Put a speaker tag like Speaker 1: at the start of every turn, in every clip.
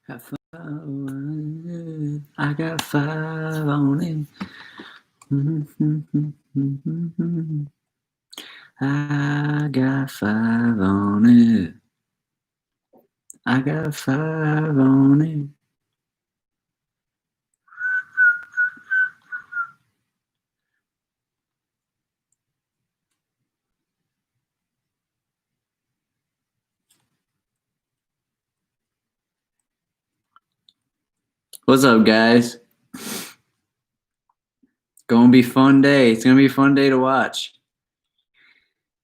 Speaker 1: Got 5 on it. I got 5 on it. I got 5 on it. I got 5 on it. What's up, guys? Gonna be a fun day. It's gonna be a fun day to watch.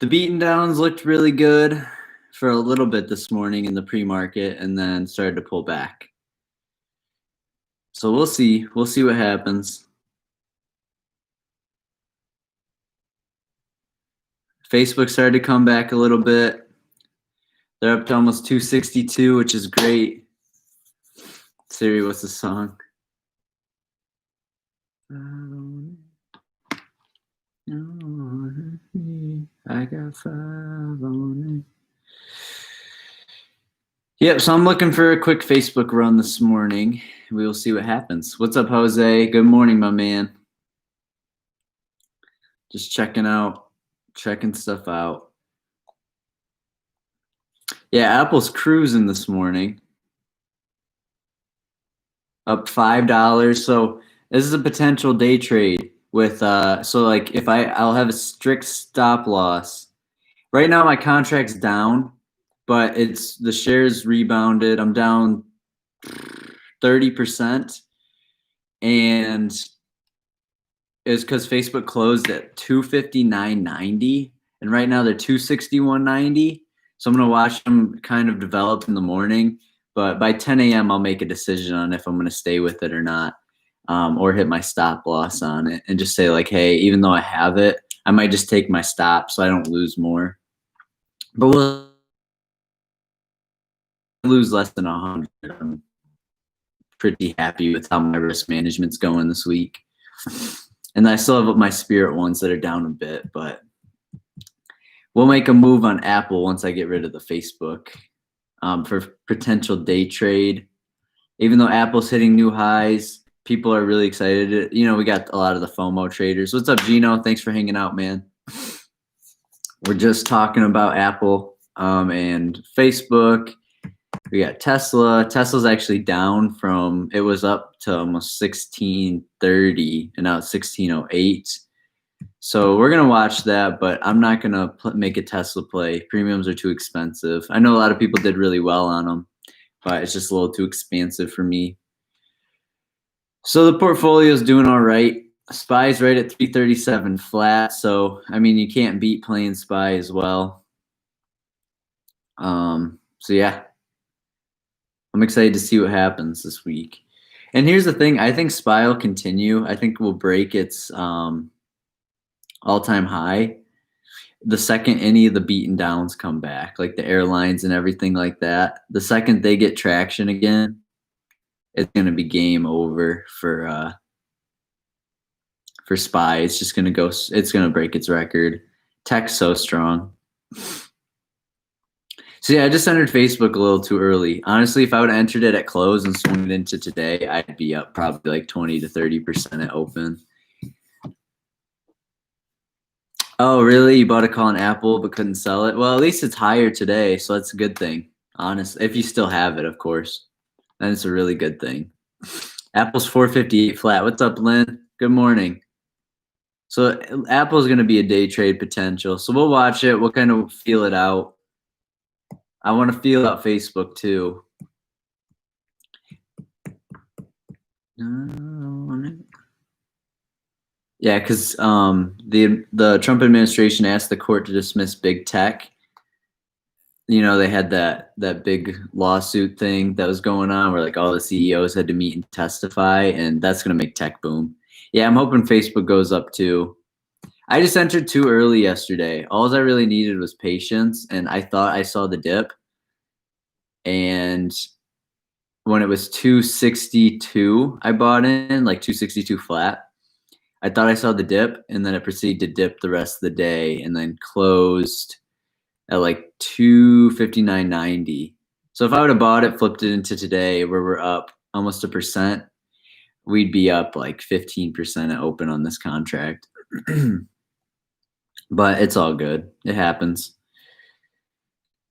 Speaker 1: The beaten downs looked really good for a little bit this morning in the pre-market and then started to pull back. So we'll see. We'll see what happens. Facebook started to come back a little bit. They're up to almost 262, which is great. Siri, what's the song? I got 5 on it. Yep, so I'm looking for a quick Facebook run this morning. We will see what happens. What's up, Jose? Good morning, my man. Just checking stuff out. Yeah, Apple's cruising this morning. Up $5. So this is a potential day trade with so like if I'll have a strict stop loss. Right now my contract's down, but it's the shares rebounded. I'm down 30%, and it's because Facebook closed at 259.90, and right now they're 261.90. So I'm gonna watch them kind of develop in the morning. But by 10 a.m., I'll make a decision on if I'm going to stay with it or not, or hit my stop loss on it and just say, like, hey, even though I have it, I might just take my stop so I don't lose more. But we'll lose less than 100. I'm pretty happy with how my risk management's going this week. And I still have my spirit ones that are down a bit, but we'll make a move on Aapl once I get rid of the Facebook. For potential day trade. Even though Apple's hitting new highs, people are really excited. You know, we got a lot of the FOMO traders. What's up, Gino? Thanks for hanging out, man. We're just talking about Aapl and Facebook. We got Tesla. Tesla's actually down from, it was up to almost 1630, and now it's 1608. So we're going to watch that, but I'm not going to make a Tesla play. Premiums are too expensive. I know a lot of people did really well on them, but it's just a little too expensive for me. So the portfolio is doing all right. SPY's right at 337 flat. So, I mean, you can't beat playing SPY as well. So yeah, I'm excited to see what happens this week. And here's the thing. I think SPY will continue. I think we'll break its all-time high the second any of the beaten downs come back, like the airlines and everything like that. The second they get traction again, it's going to be game over for SPY. It's just going to break its record. Tech's so strong. So yeah, I just entered Facebook a little too early. Honestly, if I would have entered it at close and swung it into today, I'd be up probably like 20 to 30% at open. Oh, really? You bought a call on Aapl but couldn't sell it? Well, at least it's higher today, so that's a good thing. Honestly, if you still have it, of course. Then it's a really good thing. Apple's 458 flat. What's up, Lynn? Good morning. So Apple's going to be a day trade potential. So we'll watch it. We'll kind of feel it out. I want to feel out Facebook too. Yeah, because the Trump administration asked the court to dismiss big tech. You know, they had that big lawsuit thing that was going on where like all the CEOs had to meet and testify, and that's going to make tech boom. Yeah, I'm hoping Facebook goes up too. I just entered too early yesterday. All I really needed was patience, and I thought I saw the dip. And when it was 262, I bought in, like 262 flat. I thought I saw the dip, and then it proceeded to dip the rest of the day and then closed at like 259.90. So if I would have bought it, flipped it into today, where we're up almost 1%, we'd be up like 15% at open on this contract. But it's all good. It happens.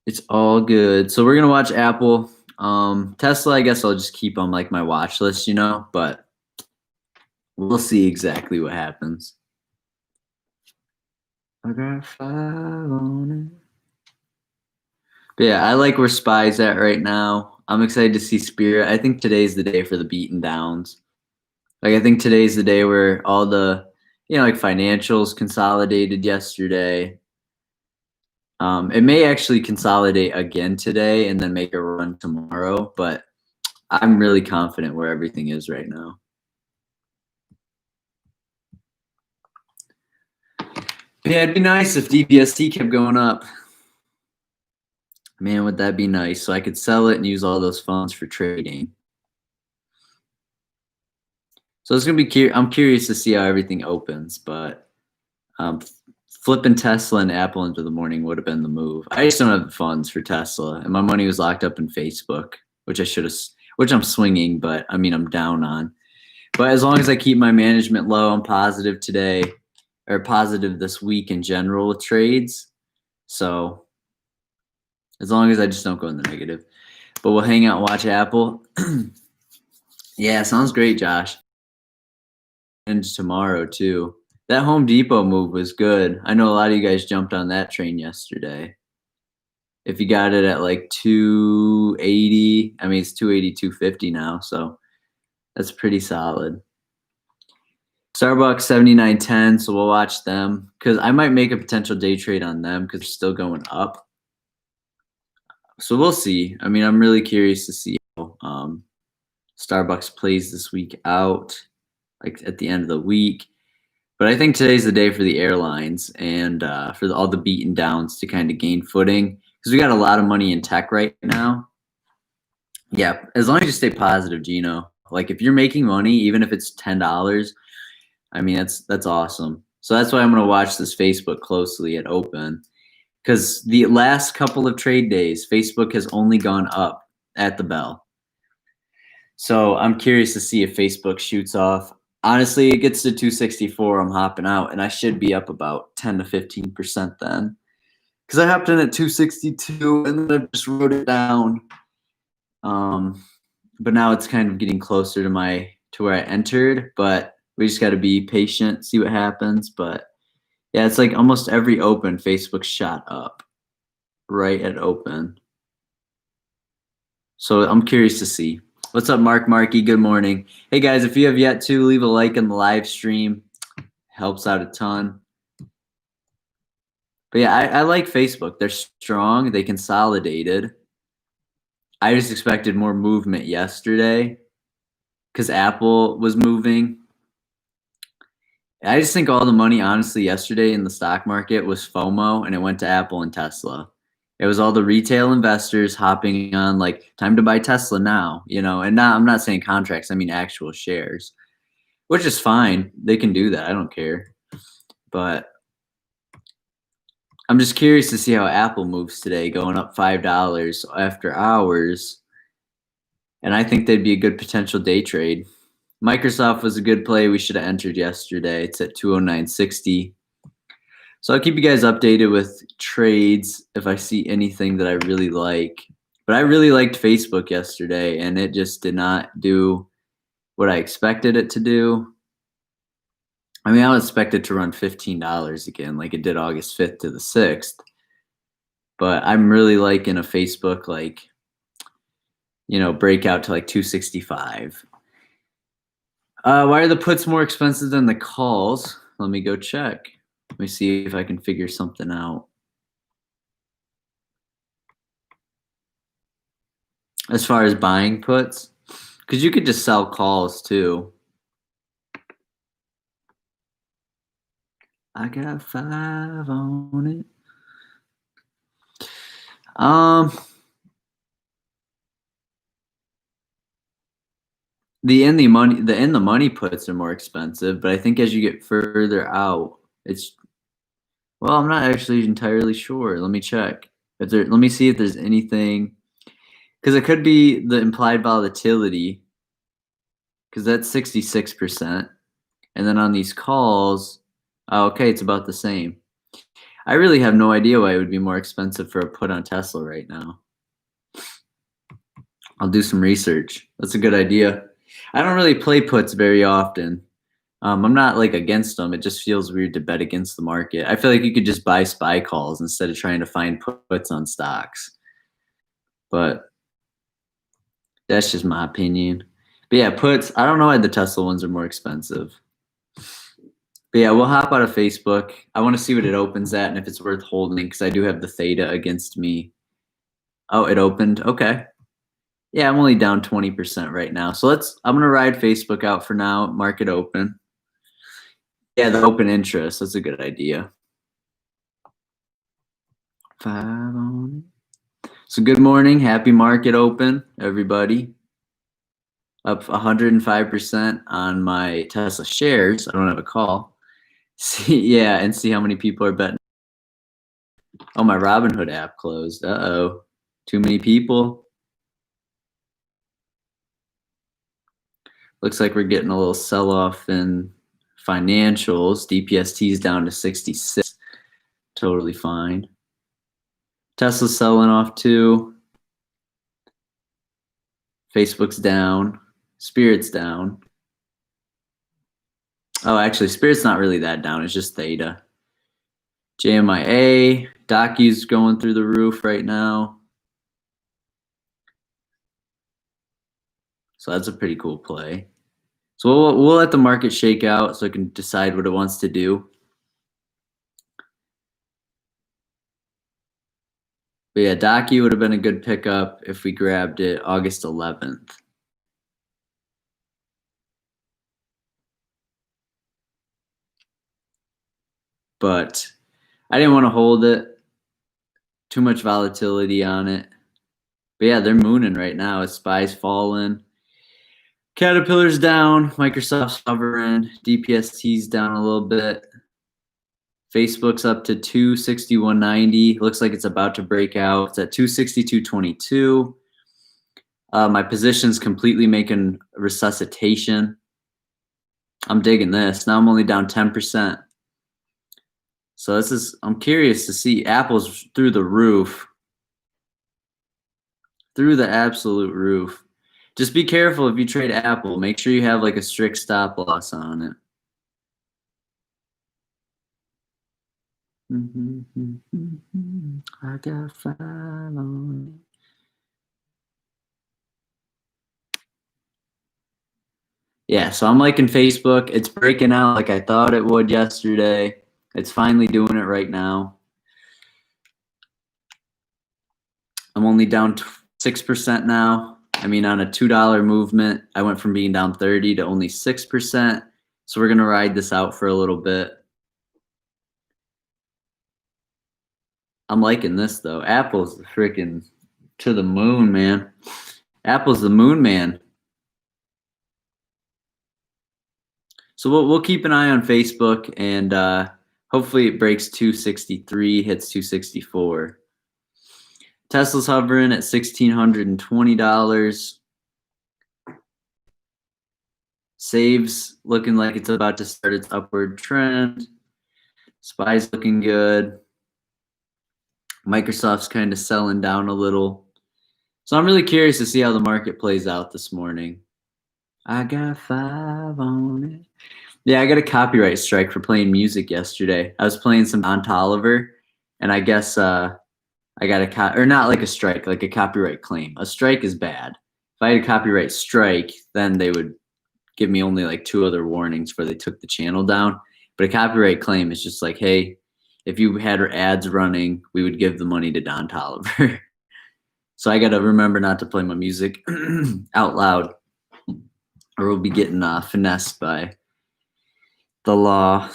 Speaker 1: It's all good. So we're gonna watch Aapl. Tesla, I guess I'll just keep on like my watch list, but we'll see exactly what happens. I got 5 on it. But yeah, I like where SPY's at right now. I'm excited to see Spirit. I think today's the day for the beaten downs. Like I think today's the day where all the, like financials consolidated yesterday. It may actually consolidate again today and then make a run tomorrow, but I'm really confident where everything is right now. Yeah, it'd be nice if DBST kept going up. Man, would that be nice? So I could sell it and use all those funds for trading. So it's gonna be I'm curious to see how everything opens, but flipping Tesla and Aapl into the morning would have been the move. I just don't have the funds for Tesla, and my money was locked up in Facebook, which I'm swinging, but I mean I'm down on. But as long as I keep my management low, I'm positive today, or positive this week in general with trades. So as long as I just don't go in the negative. But we'll hang out and watch Aapl. Yeah, sounds great, Josh. And tomorrow too. That Home Depot move was good. I know a lot of you guys jumped on that train yesterday. If you got it at like 280, I mean it's 280, 250 now, so that's pretty solid. Starbucks 79.10, so we'll watch them because I might make a potential day trade on them because they're still going up. So we'll see. I mean, I'm really curious to see how Starbucks plays this week out, like at the end of the week. But I think today's the day for the airlines and for all the beaten downs to kind of gain footing because we got a lot of money in tech right now. Yeah, as long as you stay positive, Gino. Like if you're making money, even if it's $10, I mean that's awesome. So that's why I'm gonna watch this Facebook closely at open because the last couple of trade days, Facebook has only gone up at the bell. So I'm curious to see if Facebook shoots off. Honestly, it gets to 264, I'm hopping out, and I should be up about 10 to 15% then. Because I hopped in at 262, and then I just wrote it down. But now it's kind of getting closer to where I entered, but we just got to be patient, see what happens. But yeah, it's like almost every open, Facebook shot up right at open. So I'm curious to see. What's up, Marky? Good morning. Hey, guys, if you have yet to, leave a like in the live stream. Helps out a ton. But yeah, I like Facebook. They're strong. They consolidated. I just expected more movement yesterday because Aapl was moving. I just think all the money, honestly, yesterday in the stock market was FOMO, and it went to Aapl and Tesla. It was all the retail investors hopping on like time to buy Tesla now, and I'm not saying contracts, I mean actual shares, which is fine. They can do that. I don't care. But I'm just curious to see how Aapl moves today, going up $5 after hours. And I think they'd be a good potential day trade. Microsoft was a good play. We should have entered yesterday. It's at 209.60. So I'll keep you guys updated with trades if I see anything that I really like. But I really liked Facebook yesterday, and it just did not do what I expected it to do. I mean, I would expect it to run $15 again, like it did August 5th to the 6th. But I'm really liking a Facebook, breakout to like 265. Why are the puts more expensive than the calls? Let me go check. Let me see if I can figure something out. As far as buying puts, because you could just sell calls too. I got 5 on it. The in the money puts are more expensive, but I think as you get further out, I'm not actually entirely sure. Let me check. Let me see if there's anything. Because it could be the implied volatility, because that's 66%. And then on these calls, oh, okay, it's about the same. I really have no idea why it would be more expensive for a put on Tesla right now. I'll do some research. That's a good idea. I don't really play puts very often. I'm not like against them. It just feels weird to bet against the market. I feel like you could just buy SPY calls instead of trying to find puts on stocks. But that's just my opinion. But yeah, puts, I don't know why the Tesla ones are more expensive. But yeah, we'll hop out of Facebook. I want to see what it opens at and if it's worth holding, because I do have the theta against me. Oh, it opened. Okay. Yeah, I'm only down 20% right now. So I'm going to ride Facebook out for now, market open. Yeah, the open interest. That's a good idea. 5 on it. So good morning. Happy market open, everybody. Up 105% on my Tesla shares. I don't have a call. And see how many people are betting. Oh, my Robinhood app closed. Uh-oh. Too many people. Looks like we're getting a little sell-off in financials. DPST is down to 66. Totally fine. Tesla's selling off too. Facebook's down. Spirit's down. Oh, actually, Spirit's not really that down. It's just theta. JMIA. Docu's going through the roof right now. So that's a pretty cool play. So we'll let the market shake out so it can decide what it wants to do. But yeah, Docu would have been a good pickup if we grabbed it August 11th. But I didn't want to hold it. Too much volatility on it. But yeah, they're mooning right now. SPY's falling. Caterpillar's down. Microsoft's hovering. DPST's down a little bit. Facebook's up to 261.90. Looks like it's about to break out. It's at 262.22. My position's completely making resuscitation. I'm digging this. Now I'm only down 10%. So I'm curious to see. Apple's through the roof. Through the absolute roof. Just be careful if you trade Apple. Make sure you have like a strict stop loss on it. I got 5 on it. Yeah, so I'm liking Facebook. It's breaking out like I thought it would yesterday. It's finally doing it right now. I'm only down 6% now. I mean, on a $2 movement, I went from being down 30 to only 6%. So we're going to ride this out for a little bit. I'm liking this, though. Apple's freaking to the moon, man. Apple's the moon man. So we'll keep an eye on Facebook, and hopefully it breaks 263, hits 264. Tesla's hovering at $1,620. Save's looking like it's about to start its upward trend. SPY's looking good. Microsoft's kind of selling down a little. So I'm really curious to see how the market plays out this morning. I got 5 on it. Yeah, I got a copyright strike for playing music yesterday. I was playing some Don Toliver, and I guess I got or not like a strike, like a copyright claim. A strike is bad. If I had a copyright strike, then they would give me only like 2 other warnings before they took the channel down. But a copyright claim is just like, hey, if you had ads running, we would give the money to Don Toliver. So I got to remember not to play my music out loud, or we'll be getting finessed by the law.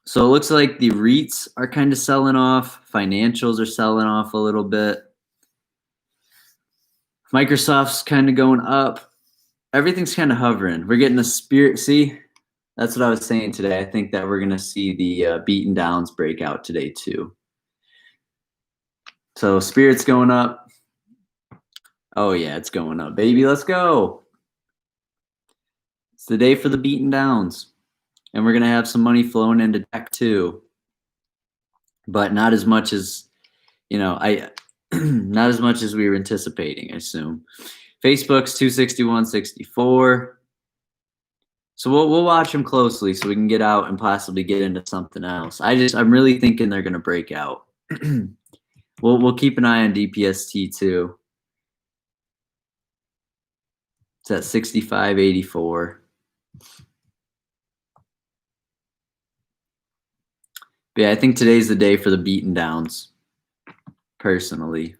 Speaker 1: So it looks like the REITs are kind of selling off. Financials are selling off a little bit. Microsoft's kind of going up. Everything's kind of hovering. We're getting a spirit. See, that's what I was saying today. I think that we're going to see the beaten downs break out today too. So Spirit's going up. Oh yeah, it's going up, baby. Let's go. It's the day for the beaten downs. And we're going to have some money flowing into tech too. But not as much as, not as much as we were anticipating, I assume. Facebook's 261.64. So we'll watch them closely so we can get out and possibly get into something else. I'm really thinking they're going to break out. We'll keep an eye on DPST too. It's at 65.84. But yeah, I think today's the day for the beaten downs. Personally,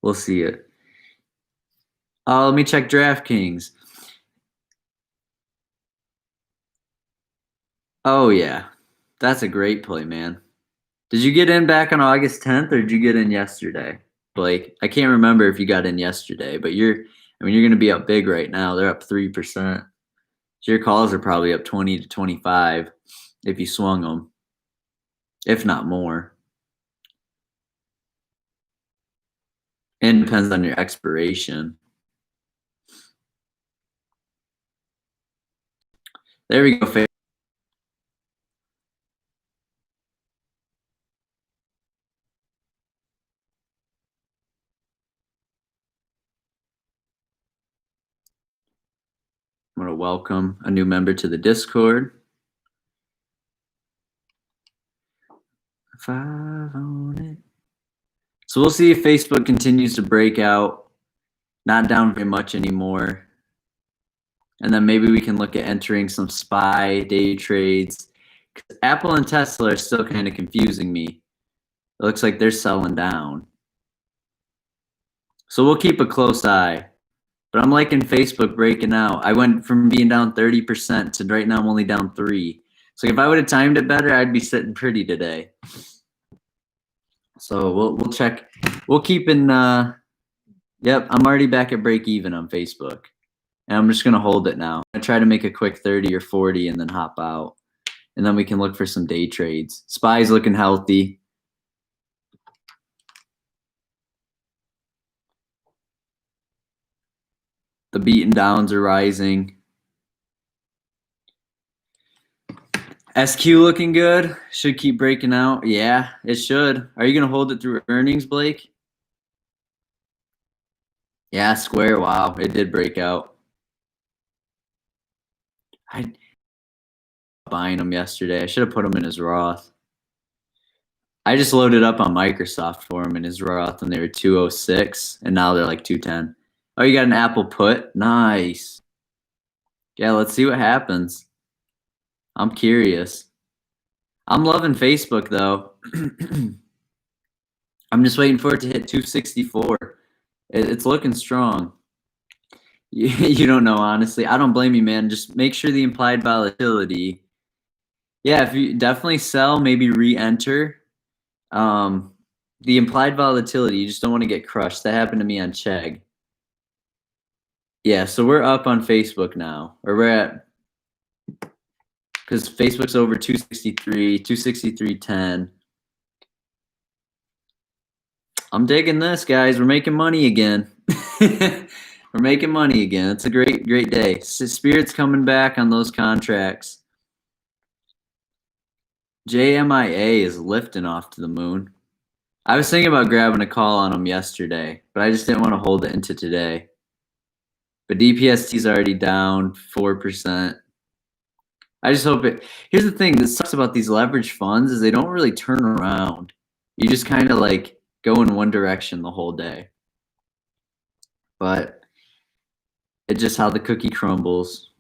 Speaker 1: we'll see it. Let me check DraftKings. Oh yeah, that's a great play, man. Did you get in back on August 10th or did you get in yesterday, Blake? I can't remember if you got in yesterday, but you're going to be up big right now. They're up 3%. So your calls are probably up 20 to 25 if you swung them, if not more. And depends on your expiration. There we go, Faye. I'm going to welcome a new member to the Discord. 5 on it. So we'll see if Facebook continues to break out. Not down very much anymore. And then maybe we can look at entering some SPY day trades. Apple and Tesla are still kind of confusing me. It looks like they're selling down. So we'll keep a close eye. But I'm liking Facebook breaking out. I went from being down 30% to right now I'm only down 3. So if I would have timed it better, I'd be sitting pretty today. So we'll check. We'll keep in. Yep, I'm already back at break even on Facebook. And I'm just going to hold it now. I try to make a quick 30 or 40 and then hop out. And then we can look for some day trades. SPY's looking healthy. The beaten downs are rising. SQ looking good. Should keep breaking out. Yeah, it should. Are you going to hold it through earnings, Blake? Yeah, Square. Wow, it did break out. I buying them yesterday. I should have put them in his Roth. I just loaded up on Microsoft for him in his Roth when they were 206, and now they're like 210. Oh, you got an Aapl put? Nice. Yeah, let's see what happens. I'm curious. I'm loving Facebook, though. I'm just waiting for it to hit 264. It's looking strong. You don't know, honestly. I don't blame you, man. Just make sure the implied volatility. Yeah, if you definitely sell, maybe re-enter. The implied volatility, you just don't want to get crushed. That happened to me on Chegg. Yeah, so we're up on Facebook now. Or we're at, because Facebook's over 263, 263.10. I'm digging this, guys. We're making money again. We're making money again. It's a great day. Spirit's coming back on those contracts. JMIA is lifting off to the moon. I was thinking about grabbing a call on them yesterday, but I just didn't want to hold it into today. But DPST's already down 4%. I just hope it. Here's the thing that sucks about these leverage funds is they don't really turn around. You just kind of like go in one direction the whole day. But it's just how the cookie crumbles.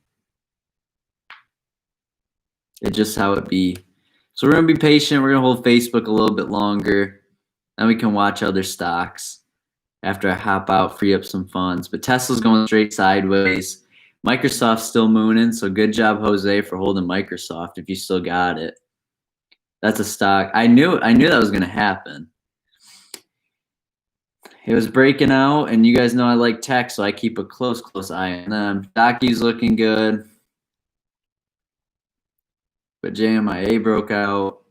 Speaker 1: It's just how it be. So we're going to be patient. We're going to hold Facebook a little bit longer. Then we can watch other stocks after I hop out, free up some funds. But Tesla's going straight sideways. Microsoft's still mooning, so good job, Jose, for holding Microsoft if you still got it. That's a stock. I knew that was going to happen. It was breaking out, and you guys know I like tech, so I keep a close eye on them. Docu's looking good. But JMIA broke out.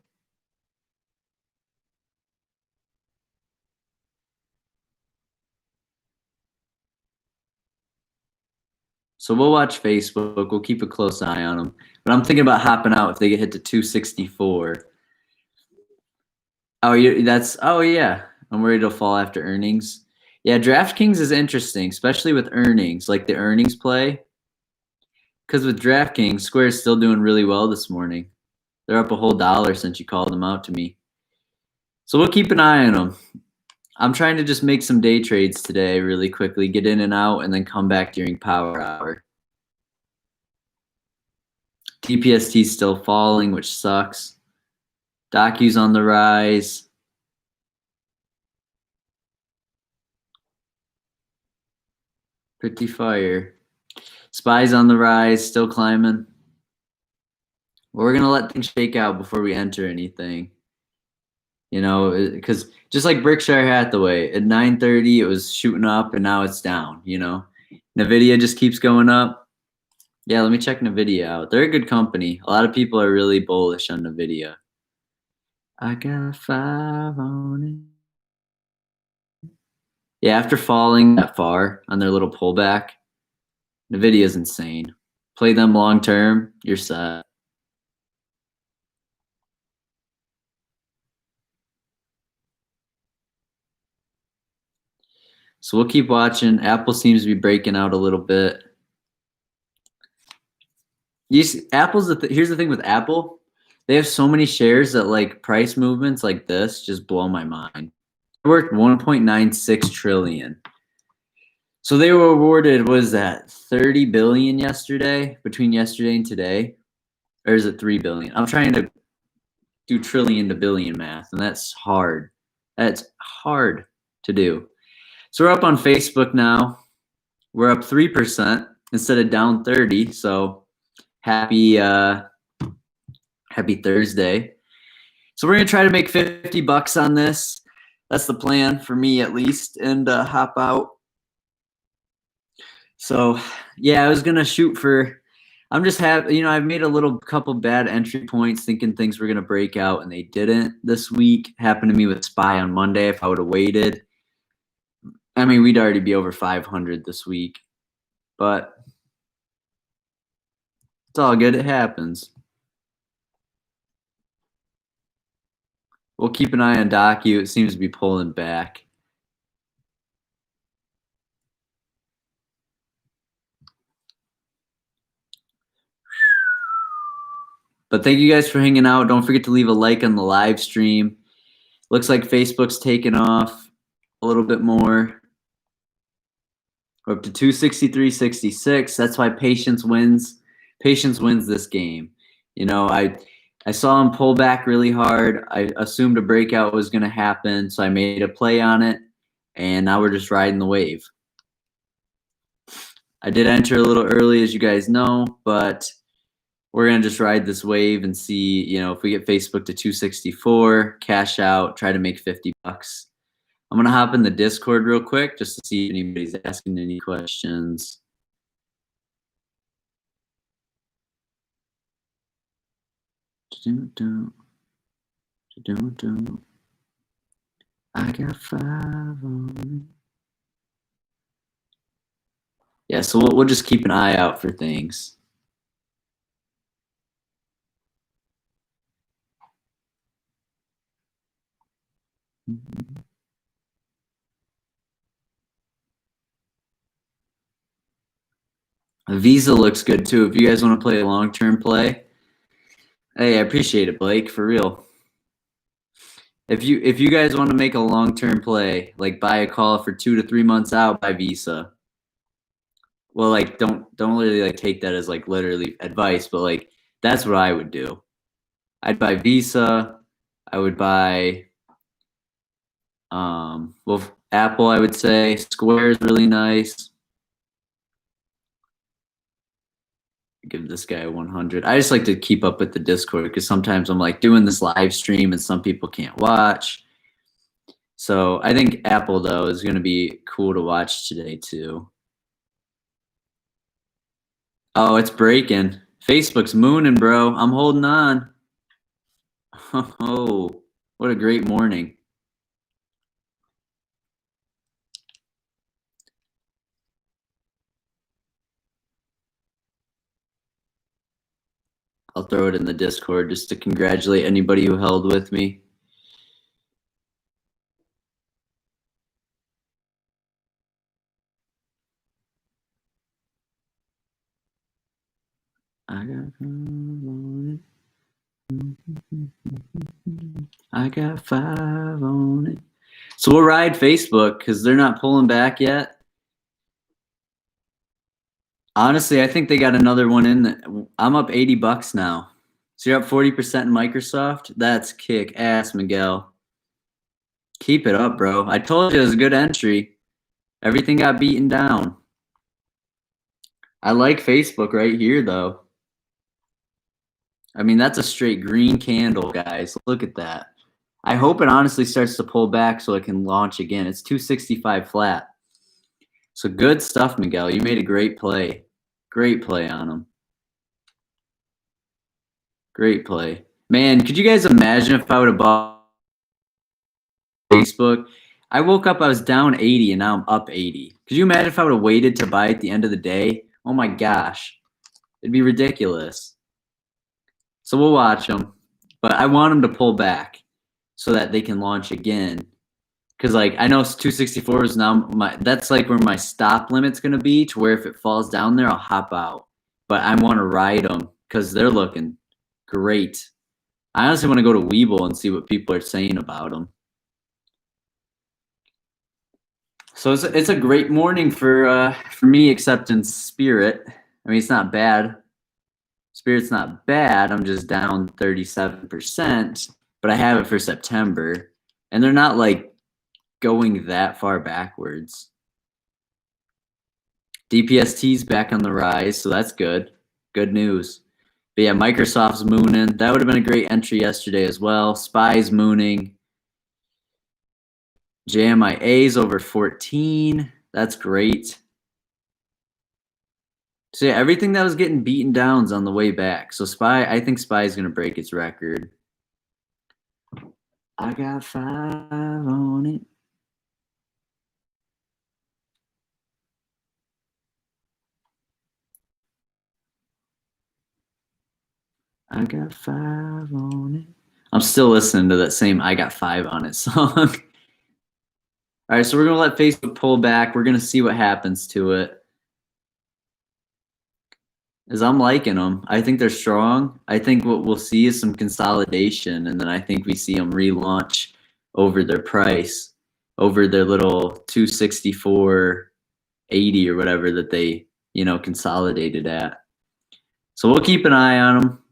Speaker 1: So we'll watch Facebook. We'll keep a close eye on them. But I'm thinking about hopping out if they get hit to 264. Oh, yeah. I'm worried it'll fall after earnings. Yeah, DraftKings is interesting, especially with earnings, like the earnings play. Because with DraftKings, Square's still doing really well this morning. They're up a whole dollar since you called them out to me. So we'll keep an eye on them. I'm trying to just make some day trades today really quickly, get in and out, and then come back during power hour. TPST's still falling, which sucks. Docu's on the rise. Pretty fire. SPY's on the rise, still climbing. We're going to let things shake out before we enter anything. You know, because just like Berkshire Hathaway, at 9:30 it was shooting up and now it's down, you know. NVIDIA just keeps going up. Yeah, let me check NVIDIA out. They're a good company. A lot of people are really bullish on NVIDIA. I got 5 on it. Yeah, after falling that far on their little pullback, NVIDIA's insane. Play them long term, you're set. So we'll keep watching. Apple seems to be breaking out a little bit. You see, here's the thing with Apple. They have so many shares that like price movements like this just blow my mind. They're worth 1.96 trillion. So they were awarded, what is that, 30 billion yesterday, between yesterday and today? Or is it 3 billion? I'm trying to do trillion to billion math, and that's hard. That's hard to do. So we're up on Facebook now. We're up 3% instead of down 30. So happy Thursday. So we're gonna try to make $50 on this. That's the plan for me at least, and hop out. So yeah, I was gonna shoot for. I'm just I've made a couple bad entry points thinking things were gonna break out and they didn't this week. Happened to me with SPY on Monday. If I would have waited, I mean, we'd already be over 500 this week, but it's all good. It happens. We'll keep an eye on Docu. It seems to be pulling back. But thank you guys for hanging out. Don't forget to leave a like on the live stream. Looks like Facebook's taking off a little bit more. We're up to 263.66. That's why patience wins. Patience wins this game. You know, I saw him pull back really hard. I assumed a breakout was going to happen, so I made a play on it, and now we're just riding the wave. I did enter a little early, as you guys know, but we're going to just ride this wave and see, you know, if we get Facebook to 264, cash out, try to make $50. I'm going to hop in the Discord real quick just to see if anybody's asking any questions. I got 5 on it. Yeah, so we'll just keep an eye out for things. Visa looks good too. If you guys want to play a long-term play, hey, I appreciate it, Blake, for real. If you guys want to make a long-term play, like buy a call for 2 to 3 months out by Visa. Well, like don't really like take that as like literally advice, but like that's what I would do. I'd buy Visa. I would buy well, Apple, I would say. Square is really nice. Give this guy a 100. I just like to keep up with the Discord because sometimes I'm like doing this live stream and some people can't watch. So I think Apple, though, is going to be cool to watch today, too. Oh, it's breaking. Facebook's mooning, bro. I'm holding on. Oh, what a great morning. I'll throw it in the Discord just to congratulate anybody who held with me. I got 5 on it. I got 5 on it. So we'll ride Facebook because they're not pulling back yet. Honestly, I think they got another one in. I'm up $80 now. So you're up 40% in Microsoft? That's kick ass, Miguel. Keep it up, bro. I told you it was a good entry. Everything got beaten down. I like Facebook right here, though. I mean, that's a straight green candle, guys. Look at that. I hope it honestly starts to pull back so it can launch again. It's 265 flat. So good stuff, Miguel. You made a great play. Great play on him. Great play. Man, could you guys imagine if I would have bought Facebook? I woke up, I was down 80, and now I'm up 80. Could you imagine if I would have waited to buy at the end of the day? Oh my gosh. It'd be ridiculous. So we'll watch them. But I want them to pull back so that they can launch again. Because, like, I know 264 is now that's like where my stop limit's going to be, to where if it falls down there, I'll hop out. But I want to ride them because they're looking great. I honestly want to go to Weeble and see what people are saying about them. So it's a great morning for me, except in Spirit. I mean, it's not bad. Spirit's not bad. I'm just down 37%, but I have it for September. And they're not, like, going that far backwards. DPST's back on the rise, so that's good. Good news. But yeah, Microsoft's mooning. That would have been a great entry yesterday as well. SPY's mooning. JMIA's over 14. That's great. So yeah, everything that was getting beaten down is on the way back. So I think SPY is going to break its record. I got 5 on it. I got 5 on it. I'm still listening to that same I got 5 on it song. All right, so we're going to let Facebook pull back. We're going to see what happens to it. As I'm liking them. I think they're strong. I think what we'll see is some consolidation, and then I think we see them relaunch over their price, over their little 264.80 or whatever that they, consolidated at. So we'll keep an eye on them.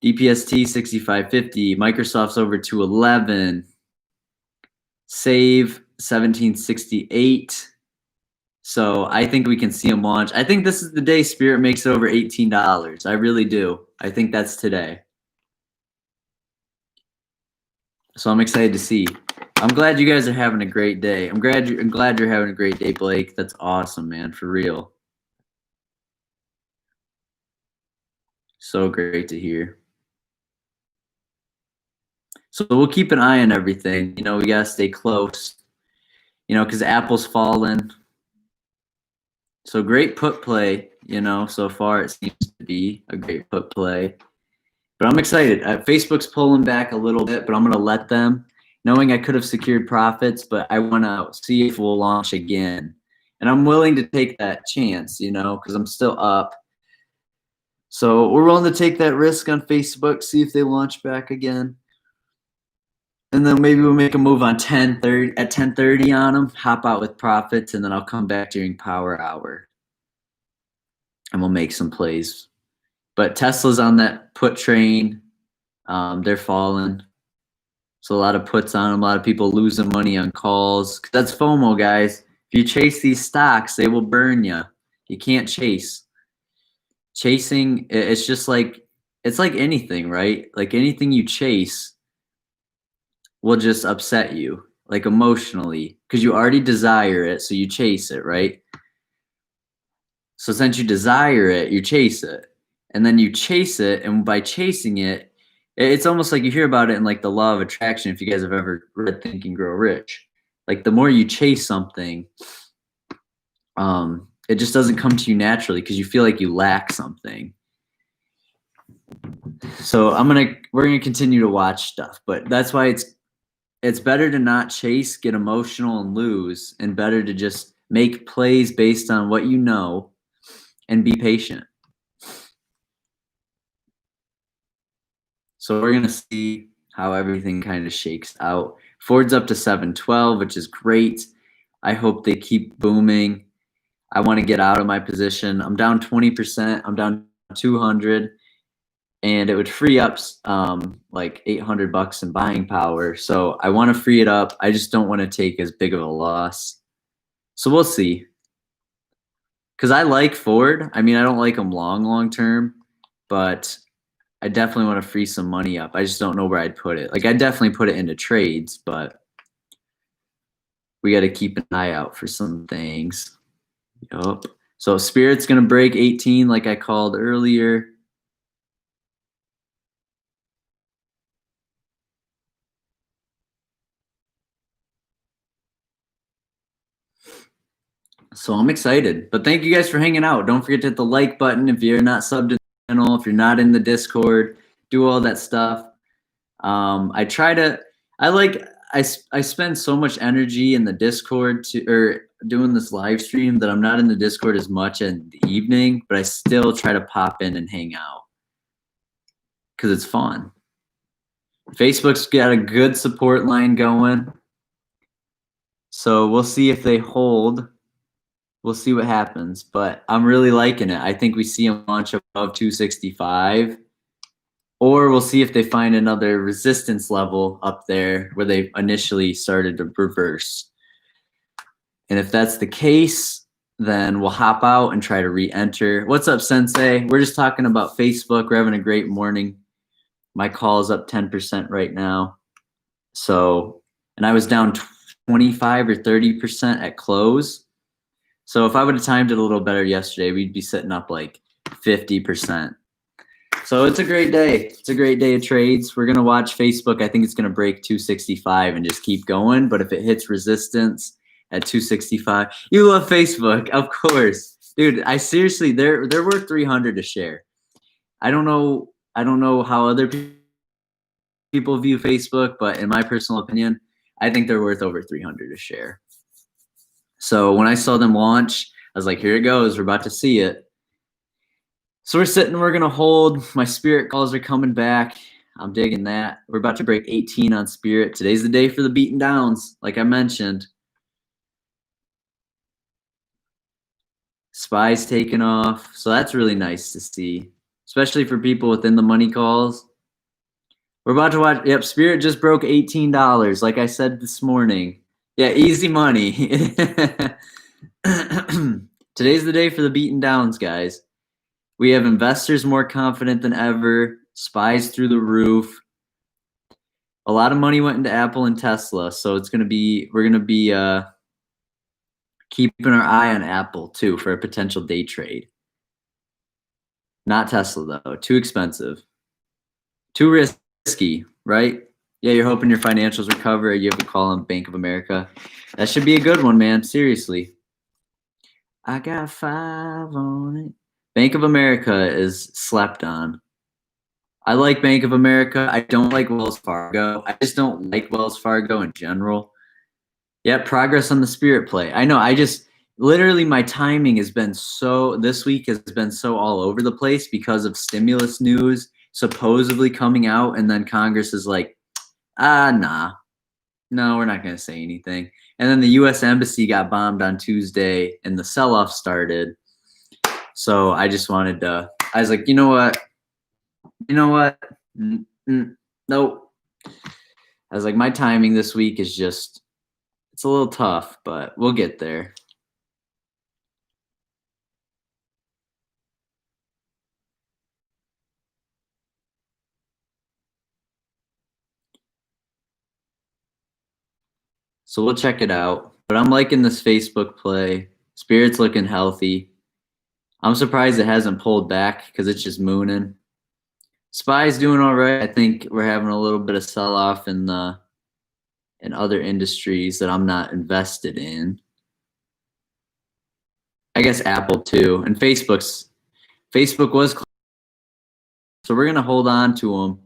Speaker 1: DPST 65.50, Microsoft's over 211, Save 1768. So I think we can see them launch. I think this is the day Spirit makes it over $18. I really do. I think that's today. So I'm excited to see. I'm glad you guys are having a great day. I'm glad you're having a great day, Blake. That's awesome, man, for real. So great to hear. So we'll keep an eye on everything. We got to stay close, because Apple's fallen. So great put play, so far it seems to be a great put play. But I'm excited. Facebook's pulling back a little bit, but I'm going to let them, knowing I could have secured profits, but I want to see if we'll launch again. And I'm willing to take that chance, because I'm still up. So we're willing to take that risk on Facebook, see if they launch back again. And then maybe we'll make a move on 10:30 on them, hop out with profits, and then I'll come back during power hour. And we'll make some plays. But Tesla's on that put train. They're falling. So a lot of puts on them. A lot of people losing money on calls. That's FOMO, guys. If you chase these stocks, they will burn you. You can't chase. Chasing, it's just like, it's like anything, right? Like anything you chase will just upset you, like emotionally, because you already desire it, so you chase it, right? So since you desire it, you chase it. And then you chase it, and by chasing it, it's almost like you hear about it in like the law of attraction, if you guys have ever read Think and Grow Rich. Like the more you chase something, it just doesn't come to you naturally because you feel like you lack something. So we're gonna continue to watch stuff, but that's why it's better to not chase, get emotional, and lose, and better to just make plays based on what you know and be patient. So we're gonna see how everything kind of shakes out. Ford's up to 712, which is great. I hope they keep booming. I want to get out of my position. I'm down 20%. I'm down 200, and it would free up like $800 in buying power. So I want to free it up. I just don't want to take as big of a loss. So we'll see. Because I like Ford. I mean, I don't like them long term, but I definitely want to free some money up. I just don't know where I'd put it. Like, I definitely put it into trades, but we got to keep an eye out for some things. Yup. So Spirit's going to break 18 like I called earlier. So I'm excited. But thank you guys for hanging out. Don't forget to hit the like button if you're not subbed to the channel, if you're not in the Discord, do all that stuff. I spend so much energy in the Discord doing this live stream that I'm not in the Discord as much in the evening, but I still try to pop in and hang out because it's fun. Facebook's got a good support line going. So we'll see if they hold. We'll see what happens, but I'm really liking it. I think we see them launch above 265. Or we'll see if they find another resistance level up there where they initially started to reverse. And if that's the case, then we'll hop out and try to re-enter. What's up, Sensei? We're just talking about Facebook. We're having a great morning. My call is up 10% right now. So, and I was down 25 or 30% at close. So if I would have timed it a little better yesterday, we'd be sitting up like 50%. So it's a great day. It's a great day of trades. We're going to watch Facebook. I think it's going to break 265 and just keep going. But if it hits resistance at 265, you love Facebook, of course. Dude, I seriously, they're worth 300 a share. I don't know how other people view Facebook, but in my personal opinion, I think they're worth over 300 a share. So when I saw them launch, I was like, here it goes. We're about to see it. So we're going to hold. My Spirit calls are coming back. I'm digging that. We're about to break 18 on Spirit. Today's the day for the beaten downs, like I mentioned. SPY's taking off. So that's really nice to see, especially for people within the money calls. We're about to watch. Yep, Spirit just broke $18, like I said this morning. Yeah, easy money. Today's the day for the beaten downs, guys. We have investors more confident than ever, SPY's through the roof. A lot of money went into Apple and Tesla, so we're going to be keeping our eye on Apple too for a potential day trade. Not Tesla though, too expensive. Too risky, right? Yeah, you're hoping your financials recover. You have a call on Bank of America. That should be a good one, man. Seriously. I got 5 on it. Bank of America is slept on. I like Bank of America. I don't like Wells Fargo. I just don't like Wells Fargo in general. Yeah, progress on the Spirit play. I know. Literally my timing this week has been so all over the place because of stimulus news supposedly coming out, and then Congress is like, nah. No, we're not going to say anything. And then the U.S. Embassy got bombed on Tuesday, and the sell-off started. So I just wanted to, I was like, you know what? Nope. I was like, my timing this week is just, it's a little tough, but we'll get there. So we'll check it out. But I'm liking this Facebook play. Spirit's looking healthy. I'm surprised it hasn't pulled back because it's just mooning. SPY's doing all right. I think we're having a little bit of sell-off in other industries that I'm not invested in. I guess Apple too. And Facebook was So we're going to hold on to them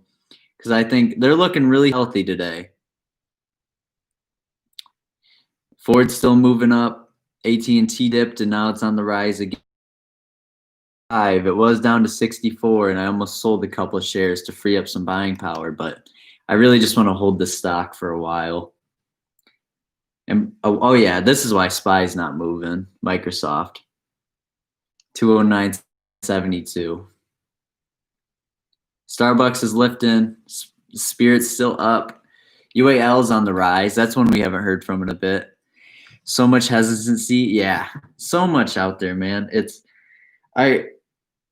Speaker 1: because I think they're looking really healthy today. Ford's still moving up. AT&T dipped, and now it's on the rise again. It was down to 64, and I almost sold a couple of shares to free up some buying power, but I really just want to hold this stock for a while. And oh yeah, this is why SPY's not moving. Microsoft, 209.72. Starbucks is lifting. Spirit's still up. UAL's on the rise. That's one we haven't heard from in a bit. So much hesitancy. Yeah, so much out there, man.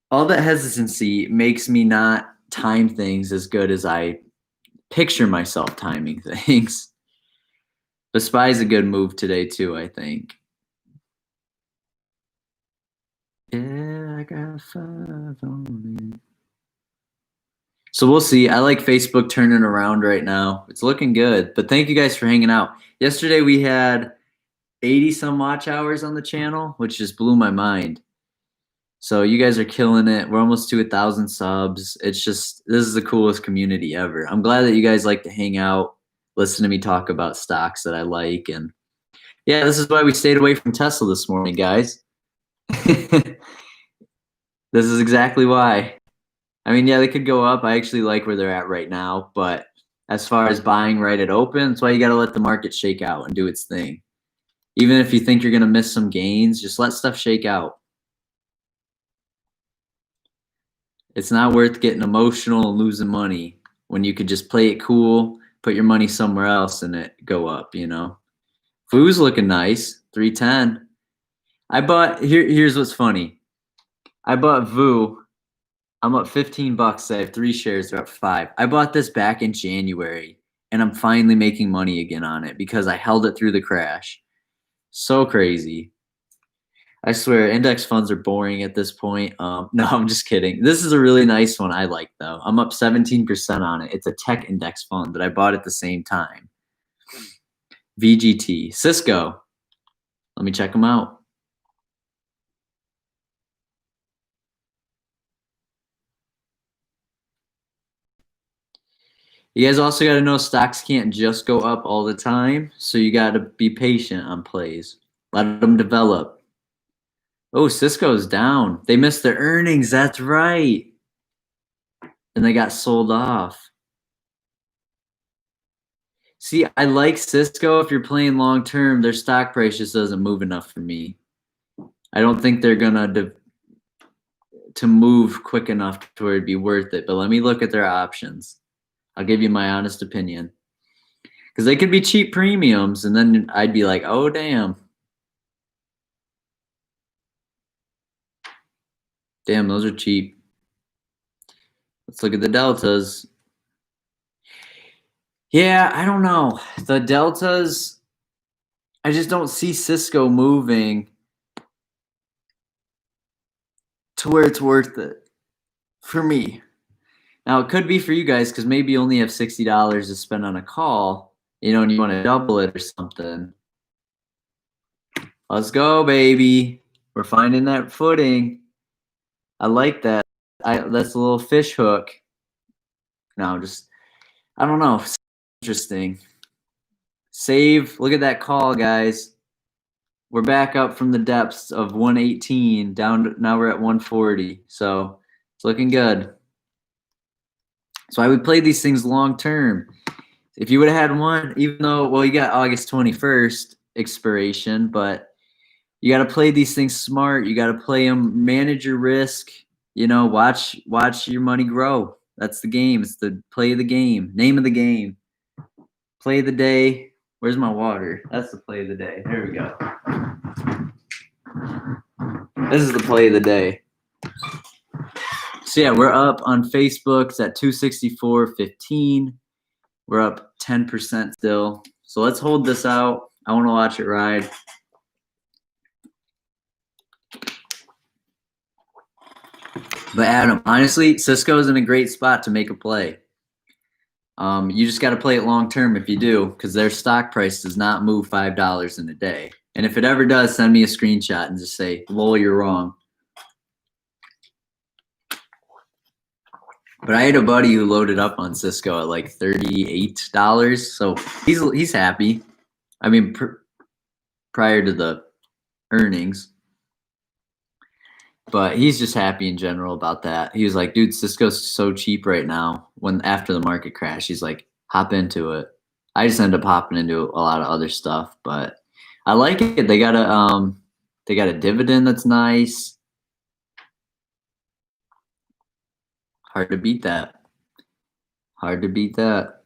Speaker 1: All that hesitancy makes me not time things as good as I picture myself timing things. But SPY's a good move today too, I think. Yeah, I got 5 on it. So we'll see. I like Facebook turning around right now. It's looking good. But thank you guys for hanging out. Yesterday we had 80 some watch hours on the channel, which just blew my mind. So you guys are killing it. We're almost to 1,000 subs. It's just, this is the coolest community ever. I'm glad that you guys like to hang out, listen to me talk about stocks that I like. And yeah, this is why we stayed away from Tesla this morning, guys. This is exactly why. I mean, yeah, they could go up. I actually like where they're at right now. But as far as buying right at open, that's why you got to let the market shake out and do its thing. Even if you think you're going to miss some gains, just let stuff shake out. It's not worth getting emotional and losing money when you could just play it cool, put your money somewhere else, and it go up, you know. Foo's looking nice, 310. I bought, here's what's funny. I bought VU. I'm up $15. I have 3 shares. They're up 5. I bought this back in January, and I'm finally making money again on it because I held it through the crash. So crazy. I swear, index funds are boring at this point. No, I'm just kidding. This is a really nice one I like, though. I'm up 17% on it. It's a tech index fund that I bought at the same time. VGT. Cisco. Let me check them out. You guys also got to know stocks can't just go up all the time, so you got to be patient on plays. Let them develop. Oh, Cisco's down. They missed their earnings. That's right. And they got sold off. See, I like Cisco if you're playing long term. Their stock price just doesn't move enough for me. I don't think they're gonna to move quick enough to where it'd be worth it. But let me look at their options. I'll give you my honest opinion. Because they could be cheap premiums, and then I'd be like, oh damn. Damn, those are cheap. Let's look at the deltas. Yeah, I don't know. The deltas, I just don't see Cisco moving to where it's worth it for me. Now, it could be for you guys because maybe you only have $60 to spend on a call, you know, and you want to double it or something. Let's go, baby. We're finding that footing. I like that. That's a little fish hook. No, just, I don't know. It's interesting. Save. Look at that call, guys. We're back up from the depths of 118 down to, now we're at 140. So it's looking good. So I would play these things long term. If you would have had one, even though, well, you got August 21st expiration, but you got to play these things smart. You got to play them, manage your risk, you know, watch your money grow. That's the game. It's the play of the game, name of the game. Play of the day. Where's my water? That's the play of the day. There we go. This is the play of the day. So yeah, we're up on Facebook. It's at 264.15. We're up 10% still. So let's hold this out. I want to watch it ride. But Adam, honestly, Cisco's in a great spot to make a play. You just got to play it long term if you do, because their stock price does not move $5 in a day. And if it ever does, send me a screenshot and just say, lol, you're wrong. But I had a buddy who loaded up on Cisco at like $38, so he's happy. I mean, prior to the earnings, but he's just happy in general about that. He was like, dude, Cisco's so cheap right now. When after the market crash, he's like, hop into it. I just end up hopping into a lot of other stuff, but I like it. They got a dividend that's nice. Hard to beat that. Hard to beat that.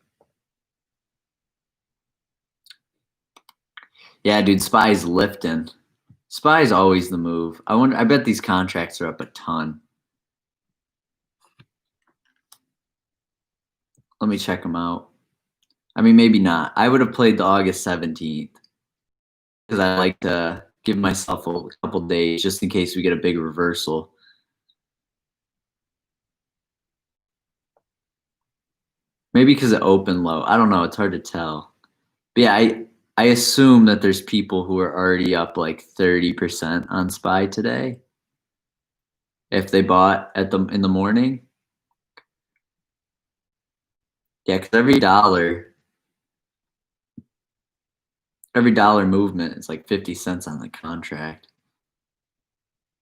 Speaker 1: Yeah, dude, SPY's lifting. SPY's always the move. I bet these contracts are up a ton. Let me check them out. I mean, maybe not. I would have played the August 17th because I like to give myself a couple days just in case we get a big reversal. Maybe because it opened low. I don't know. It's hard to tell. But yeah, I assume that there's people who are already up like 30% on SPY today if they bought in the morning. Yeah, because every dollar movement is like 50 cents on the contract.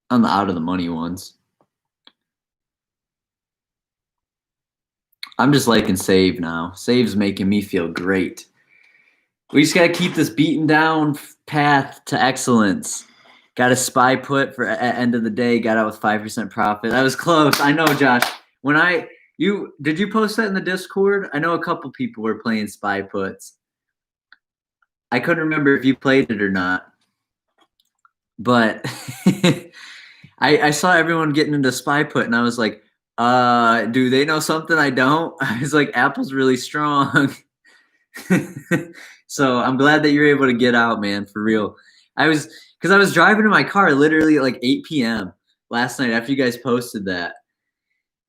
Speaker 1: On the out of the money ones. I'm just liking Save now. Save's making me feel great. We just got to keep this beaten down path to excellence. Got a SPY put for at end of the day. Got out with 5% profit. That was close. I know, Josh. Did you post that in the Discord? I know a couple people were playing SPY puts. I couldn't remember if you played it or not, but I saw everyone getting into SPY put, and I was like, do they know something I don't? I was like, Apple's really strong. So I'm glad that you're able to get out, man, for real. Because I was driving in my car literally at like 8 p.m. last night after you guys posted that.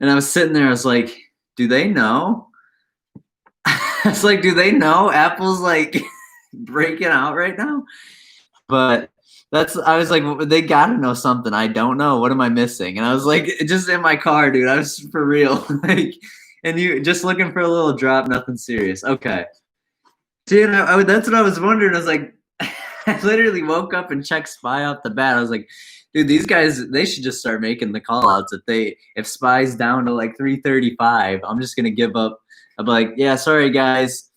Speaker 1: And I was sitting there, I was like, do they know? I was like, do they know Apple's like breaking out right now? But I was like, well, they gotta know something I don't know. What am I missing? And I was like, just in my car, dude. I was for real. Like, and you just looking for a little drop, nothing serious. Okay. Dude, that's what I was wondering. I was like, I literally woke up and checked SPY off the bat. I was like, dude, these guys, they should just start making the call outs. If SPY's down to like 335, I'm just gonna give up. I'm like, yeah, sorry guys.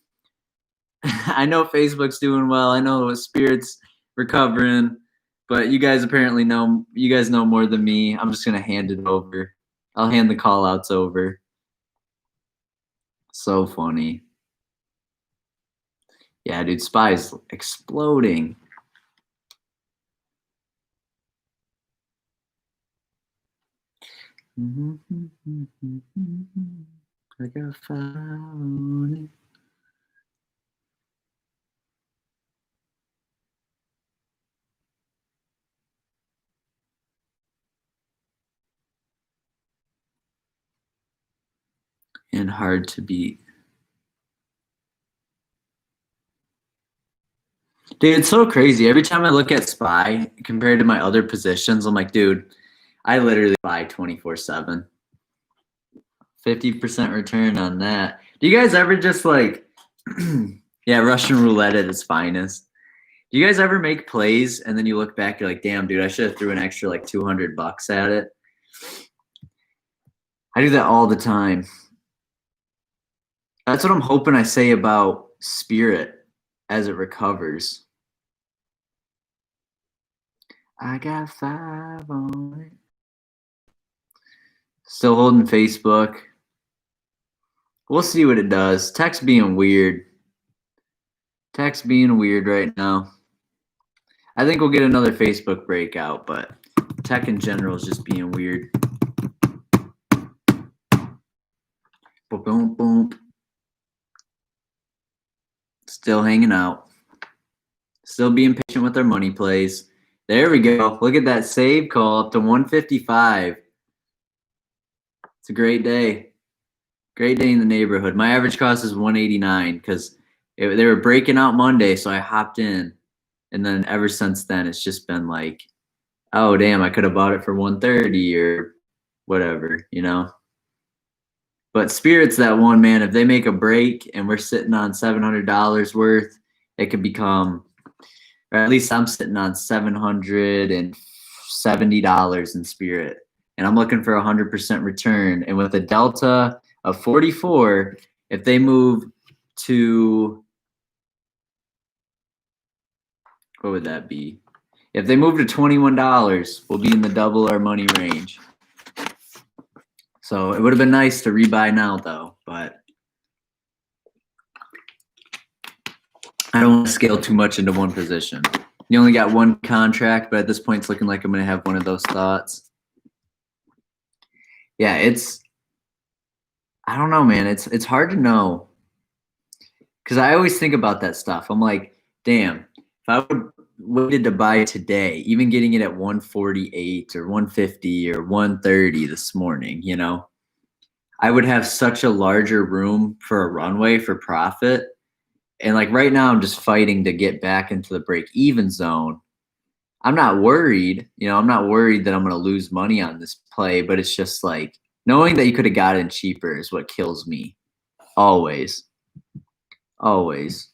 Speaker 1: I know Facebook's doing well. I know Spirit's recovering, but you guys apparently know more than me. I'm just gonna hand it over. I'll hand the call outs over. So funny. Yeah, dude, SPY's exploding. I got found. And hard to beat. Dude, it's so crazy. Every time I look at SPY compared to my other positions, I'm like, dude, I literally buy 24/7. 50% return on that. Do you guys ever just like, yeah, Russian roulette at its finest? Do you guys ever make plays and then you look back, you're like, damn, dude, I should have threw an extra like $200 at it? I do that all the time. That's what I'm hoping I say about Spirit as it recovers. I got 5 on it. Still holding Facebook. We'll see what it does. Tech's being weird. Tech's being weird right now. I think we'll get another Facebook breakout, but tech in general is just being weird. Boom, boom. Still hanging out. Still being patient with our money plays. There we go. Look at that save call up to 155. It's a great day. Great day in the neighborhood. My average cost is 189 because they were breaking out Monday, so I hopped in. And then ever since then, it's just been like, oh, damn, I could have bought it for 130 or whatever, you know? But Spirit's that one, man. If they make a break and we're sitting on $700 worth, it could become, or at least I'm sitting on $770 in Spirit. And I'm looking for 100% return. And with a delta of 44, if they move to, what would that be? If they move to $21, we'll be in the double our money range. So it would have been nice to rebuy now, though, but I don't want to scale too much into one position. You only got one contract, but at this point, it's looking like I'm going to have one of those thoughts. Yeah, I don't know, man. It's hard to know because I always think about that stuff. I'm like, damn, if I would waited to buy today, even getting it at 148 or 150 or 130 this morning, you know, I would have such a larger room for a runway for profit. And like right now, I'm just fighting to get back into the break even zone. I'm not worried, you know, I'm not worried that I'm going to lose money on this play, but it's just like knowing that you could have got it cheaper is what kills me. Always. Always.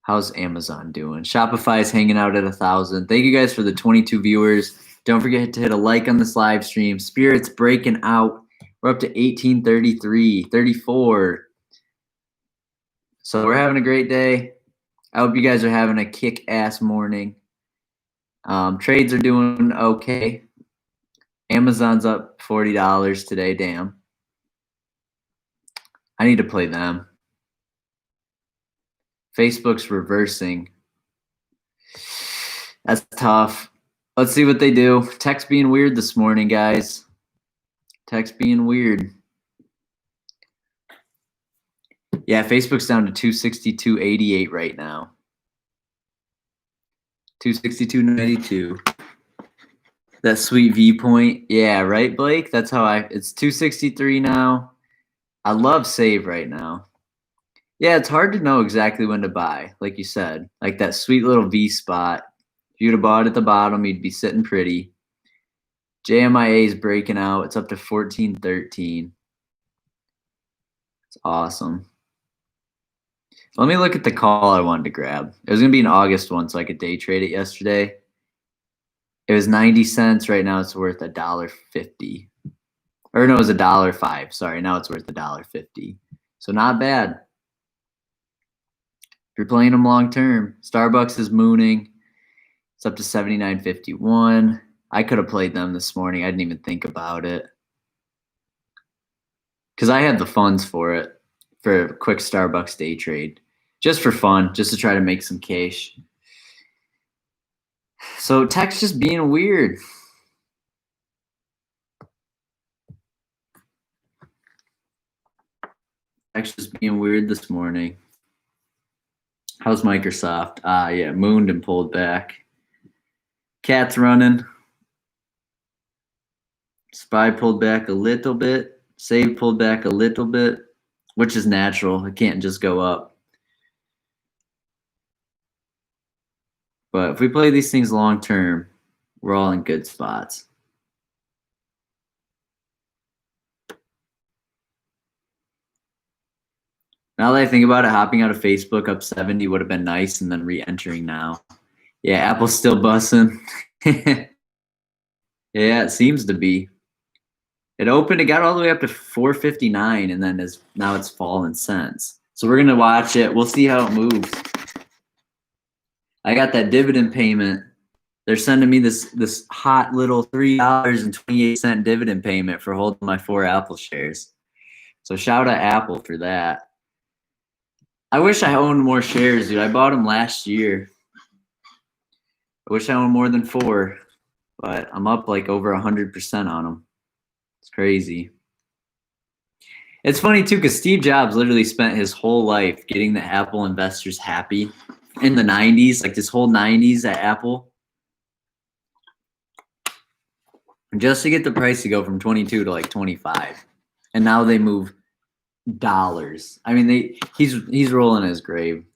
Speaker 1: How's Amazon doing? Shopify is hanging out at 1,000. Thank you guys for the 22 viewers. Don't forget to hit a like on this live stream. Spirit's breaking out. We're up to 1833, 34. So we're having a great day. I hope you guys are having a kick-ass morning. Trades are doing okay. Amazon's up $40 today. Damn. I need to play them. Facebook's reversing. That's tough. Let's see what they do. Tech's being weird this morning, guys. Tech's being weird. Yeah, Facebook's down to 262.88 right now. 262.92. That sweet V point. Yeah, right, Blake? That's how it's 263 now. I love save right now. Yeah, it's hard to know exactly when to buy, like you said. Like that sweet little V spot. If you'd have bought at the bottom, you'd be sitting pretty. JMIA is breaking out. It's up to 14.13. It's awesome. Let me look at the call I wanted to grab. It was going to be an August one, so I could day trade it yesterday. It was 90 cents. Right now it's worth $1.50. Or no, it was $1.05. Sorry, now it's worth $1.50. So not bad. If you're playing them long term, Starbucks is mooning. It's up to 79.51. I could have played them this morning. I didn't even think about it. Because I had the funds for it. For a quick Starbucks day trade, just for fun, just to try to make some cash. So tech's just being weird. Tech's just being weird this morning. How's Microsoft? Yeah, mooned and pulled back. Cat's running. SPY pulled back a little bit. Save pulled back a little bit. Which is natural. It can't just go up. But if we play these things long term, we're all in good spots. Now that I think about it, hopping out of Facebook up 70 would have been nice, and then re-entering now. Yeah, Apple's still bussing. Yeah, it seems to be. It opened, it got all the way up to 459, and then now it's fallen since. So we're gonna watch it. We'll see how it moves. I got that dividend payment. They're sending me this hot little $3.28 dividend payment for holding my 4 Aapl shares. So shout out Aapl for that. I wish I owned more shares, dude. I bought them last year. I wish I owned more than 4, but I'm up like over 100% on them. It's crazy. It's funny too, because Steve Jobs literally spent his whole life getting the Apple investors happy in the 90s, like this whole 90s at Apple. Just to get the price to go from 22 to like 25. And now they move dollars. I mean, he's rolling his grave.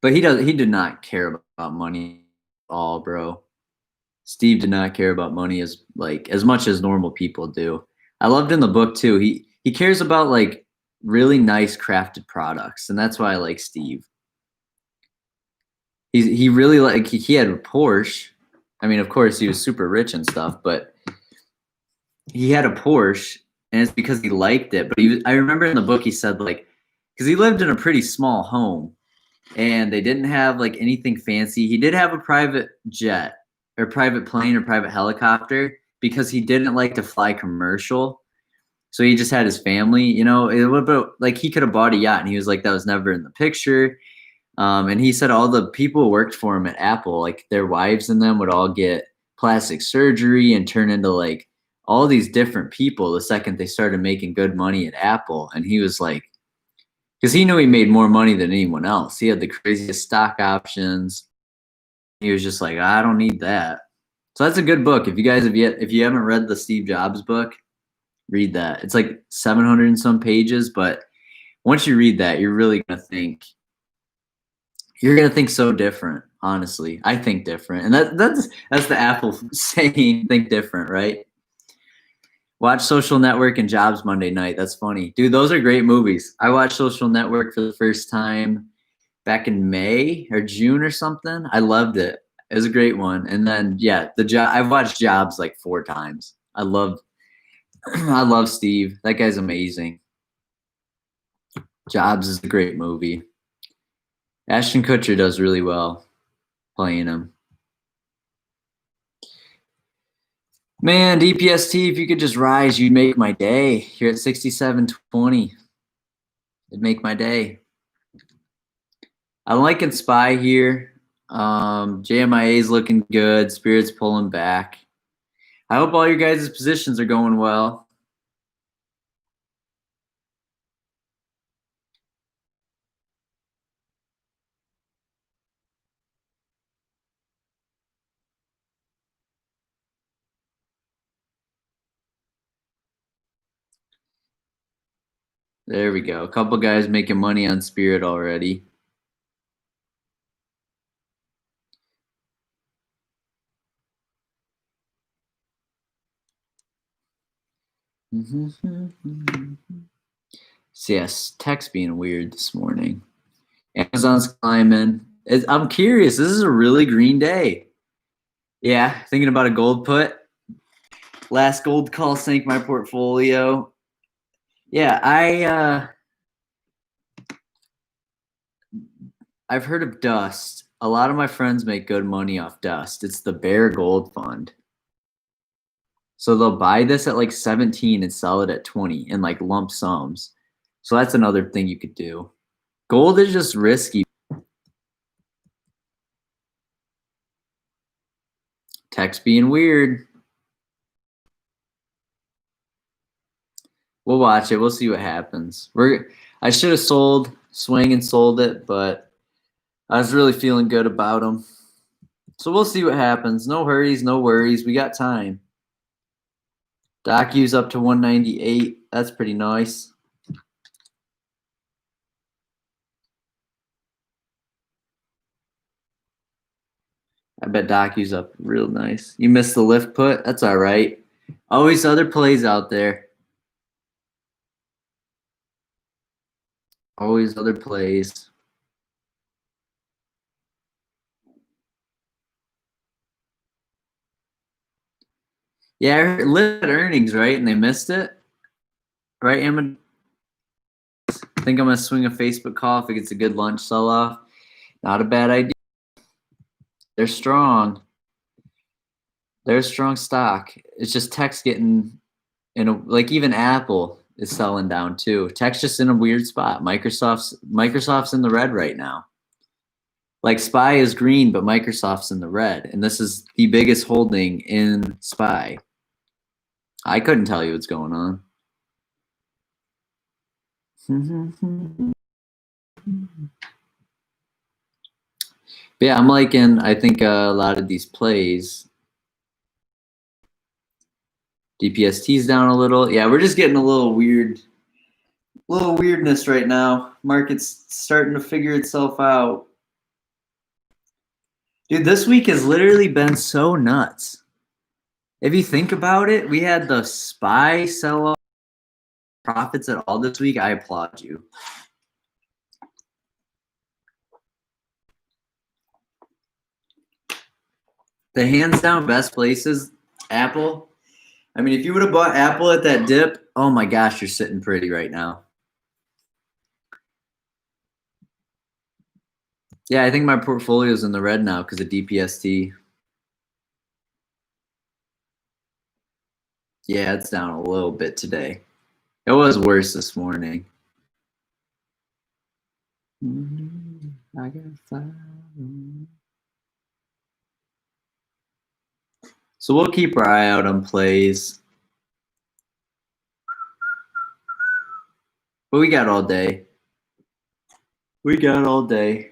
Speaker 1: But he did not care about money at all, bro. Steve did not care about money as much as normal people do. I loved in the book too. He cares about like really nice crafted products, and that's why I like Steve. He really like he had a Porsche. I mean, of course, he was super rich and stuff, but he had a Porsche, and it's because he liked it. But I remember in the book he said like, because he lived in a pretty small home, and they didn't have like anything fancy. He did have a private jet or private plane or private helicopter because he didn't like to fly commercial. So he just had his family, it would like he could have bought a yacht, and he was like, that was never in the picture. And he said all the people who worked for him at Aapl, like their wives and them would all get plastic surgery and turn into like all these different people the second they started making good money at Aapl. And he was like, because he knew he made more money than anyone else. He had the craziest stock options. He was just like, I don't need that. So that's a good book. If you haven't read the Steve Jobs book, read that. It's like 700 and some pages, but once you read that, you're really gonna think. You're gonna think so different. Honestly, I think different, and that's the Aapl saying, think different, right? Watch Social Network and Jobs Monday night. That's funny, dude. Those are great movies. I watched Social Network for the first time back in May or June or something. I loved it. It was a great one. And then yeah, I've watched Jobs like 4 times. I love Steve. That guy's amazing. Jobs is a great movie. Ashton Kutcher does really well playing him. Man, DPST, if you could just rise, you'd make my day. You're at 67.20. It'd make my day. I'm liking SPY here. JMIA is looking good. Spirit's pulling back. I hope all your guys' positions are going well. There we go. A couple guys making money on Spirit already. So yes, tech's being weird this morning. Amazon's climbing. I'm curious. This is a really green day. Yeah, thinking about a gold put. Last gold call sank my portfolio. Yeah, I've heard of Dust. A lot of my friends make good money off Dust. It's the Bear Gold Fund. So they'll buy this at like 17 and sell it at 20 in like lump sums. So that's another thing you could do. Gold is just risky. Tech's being weird. We'll watch it. We'll see what happens. I should have sold Swing and sold it, but I was really feeling good about them. So we'll see what happens. No hurries, no worries. We got time. DocuS's up to 198. That's pretty nice. I bet DocuS's up real nice. You missed the lift put? That's all right. Always other plays out there. Always other plays. Yeah, I heard lift earnings, right? And they missed it. Right, Emma? I think I'm going to swing a Facebook call if it gets a good lunch sell-off. Not a bad idea. They're strong. They're a strong stock. It's just tech's getting, like even Aapl is selling down too. Tech's just in a weird spot. Microsoft's in the red right now. Like SPY is green, but Microsoft's in the red. And this is the biggest holding in SPY. I couldn't tell you what's going on. But yeah, I'm liking, I think, a lot of these plays. DPST's down a little. Yeah, we're just getting a little weirdness right now. Market's starting to figure itself out. Dude, this week has literally been so nuts. if you think about it, we had the SPY sell off profits at all this week. I applaud you. The hands down best places, Aapl. I mean, if you would have bought Aapl at that dip, oh my gosh, you're sitting pretty right now. Yeah, I think my portfolio's in the red now because of DPST. Yeah, it's down a little bit today. It was worse this morning. I got fire. So we'll keep our eye out on plays. But we got all day. We got all day.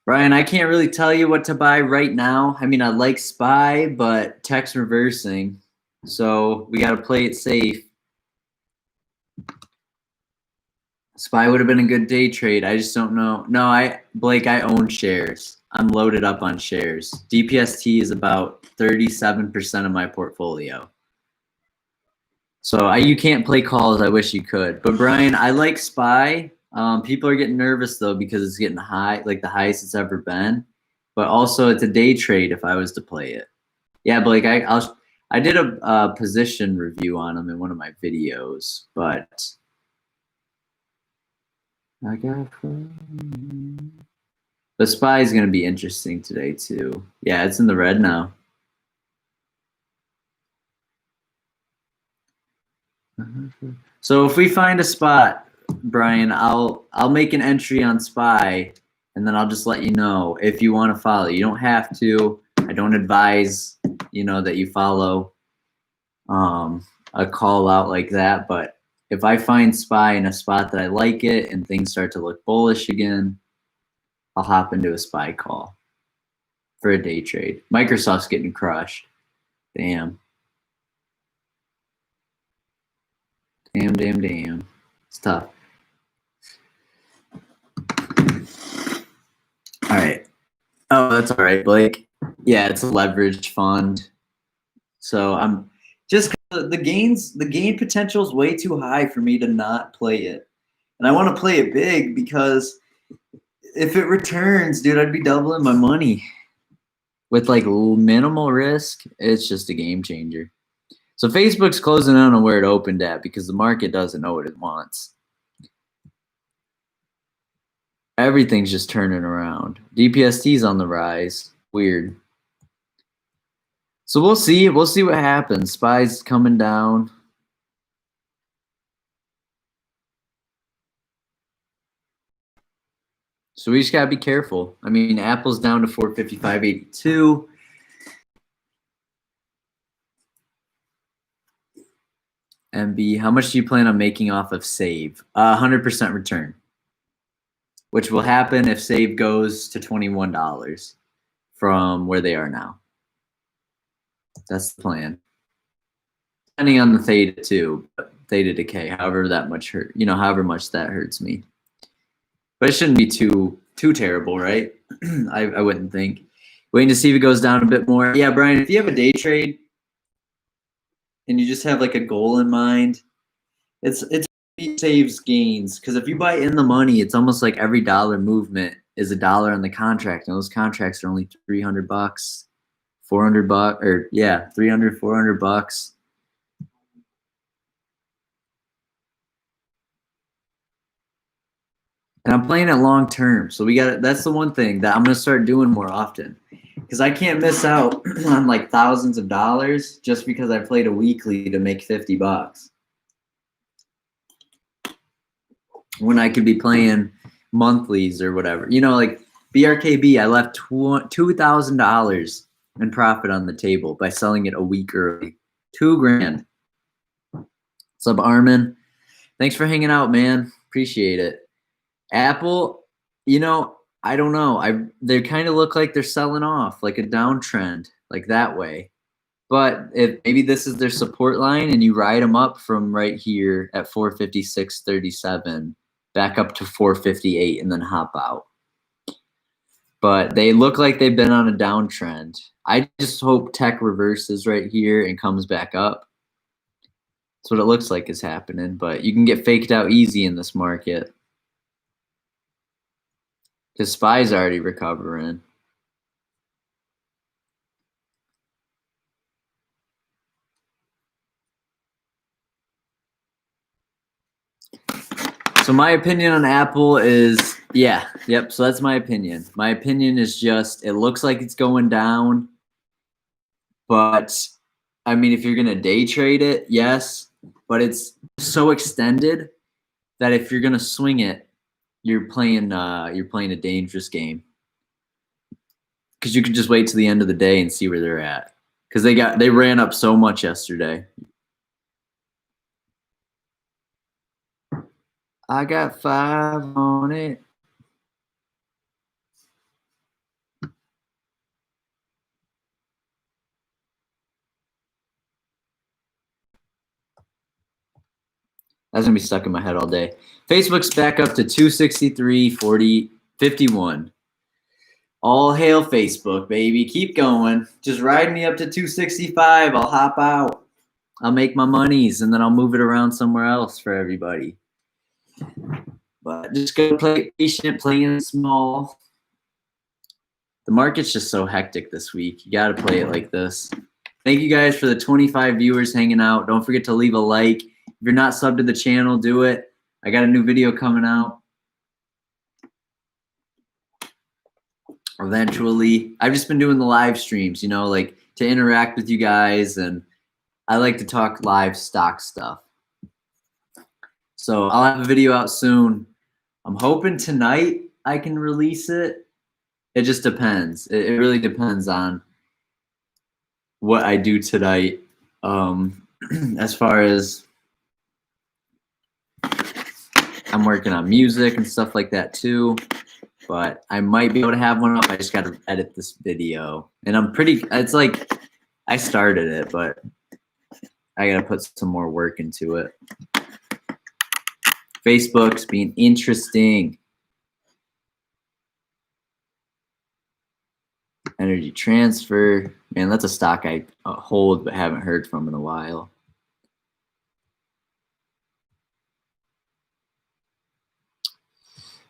Speaker 1: Brian, I can't really tell you what to buy right now. I mean, I like SPY, but tech's reversing. So we got to play it safe. SPY would have been a good day trade. I just don't know. No, Blake, I own shares. I'm loaded up on shares. DPST is about 37% of my portfolio. So you can't play calls. I wish you could. But Brian, I like SPY. People are getting nervous though because it's getting high, like the highest it's ever been. But also, it's a day trade if I was to play it. Yeah, Blake, I did a position review on them in one of my videos, but I got the SPY is going to be interesting today too. Yeah, it's in the red now. So if we find a spot, Brian, I'll make an entry on SPY, and then I'll just let you know if you want to follow. You don't have to. I don't advise, that you follow a call out like that. But if I find SPY in a spot that I like it and things start to look bullish again, I'll hop into a SPY call for a day trade. Microsoft's getting crushed. Damn. Damn. It's tough. All right. Oh, that's all right, Blake. Yeah, it's a leveraged fund. So I'm just the gain potential is way too high for me to not play it. And I want to play it big because if it returns, dude, I'd be doubling my money. With like minimal risk, it's just a game changer. So Facebook's closing in on where it opened at because the market doesn't know what it wants. Everything's just turning around. DPST's on the rise. Weird. So we'll see. We'll see what happens. SPY's coming down. So we just gotta be careful. I mean, Apple's down to 455.82. MB, how much do you plan on making off of Save? 100% return, which will happen if Save goes to $21 from where they are now. That's the plan. Depending on the theta too, theta decay, however much that hurts me. But it shouldn't be too terrible, right? I wouldn't think. Waiting to see if it goes down a bit more. Yeah, Brian, if you have a day trade and you just have like a goal in mind, it's saves gains. Because if you buy in the money, it's almost like every dollar movement is $1 on the contract, and those contracts are only $300, $400, or yeah, $300, $400. And I'm playing it long term, so that's the one thing that I'm gonna start doing more often, because I can't miss out on like thousands of dollars just because I played a weekly to make $50 when I could be playing monthlies or whatever. Like BRKB, I left $2,000 in profit on the table by selling it a week early. $2,000. What's up, Armin? Thanks for hanging out, man. Appreciate it. Aapl, I don't know. They kind of look like they're selling off, like a downtrend, like that way. But if maybe this is their support line and you ride them up from right here at 456.37 back up to 458 and then hop out. but they look like they've been on a downtrend. I just hope tech reverses right here and comes back up. That's what it looks like is happening, but you can get faked out easy in this market because SPY's already recovering. So my opinion on Aapl is, yep. So that's my opinion. My opinion is just, it looks like it's going down, but I mean, if you're gonna day trade it, yes, but it's so extended that if you're gonna swing it, you're playing a dangerous game because you can just wait to the end of the day and see where they're at because they ran up so much yesterday. I got 5 on it. That's gonna be stuck in my head all day. Facebook's back up to 263, 40, 51. All hail Facebook, baby. Keep going. Just ride me up to 265. I'll hop out. I'll make my monies and then I'll move it around somewhere else for everybody. But just go play patient, playing small. The market's just so hectic this week. You got to play it like this. Thank you guys for the 25 viewers hanging out. Don't forget to leave a like. If you're not subbed to the channel, do it. I got a new video coming out eventually. I've just been doing the live streams, you know, like to interact with you guys, and I like to talk live stock stuff. So I'll have a video out soon. I'm hoping tonight I can release it. It just depends. It really depends on what I do tonight. As far as I'm working on music and stuff like that too, but I might be able to have one up. I just got to edit this video, and it's like I started it, but I got to put some more work into it. Facebook's being interesting. Energy Transfer, man, that's a stock I hold but haven't heard from in a while.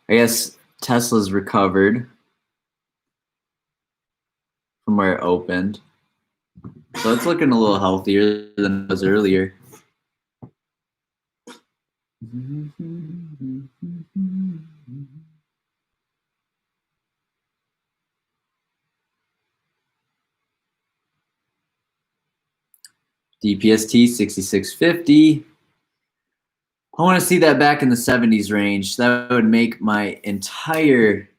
Speaker 1: I guess Tesla's recovered from where it opened. So it's looking a little healthier than it was earlier. DPST 6650. I want to see that back in the 70s range. That would make my entire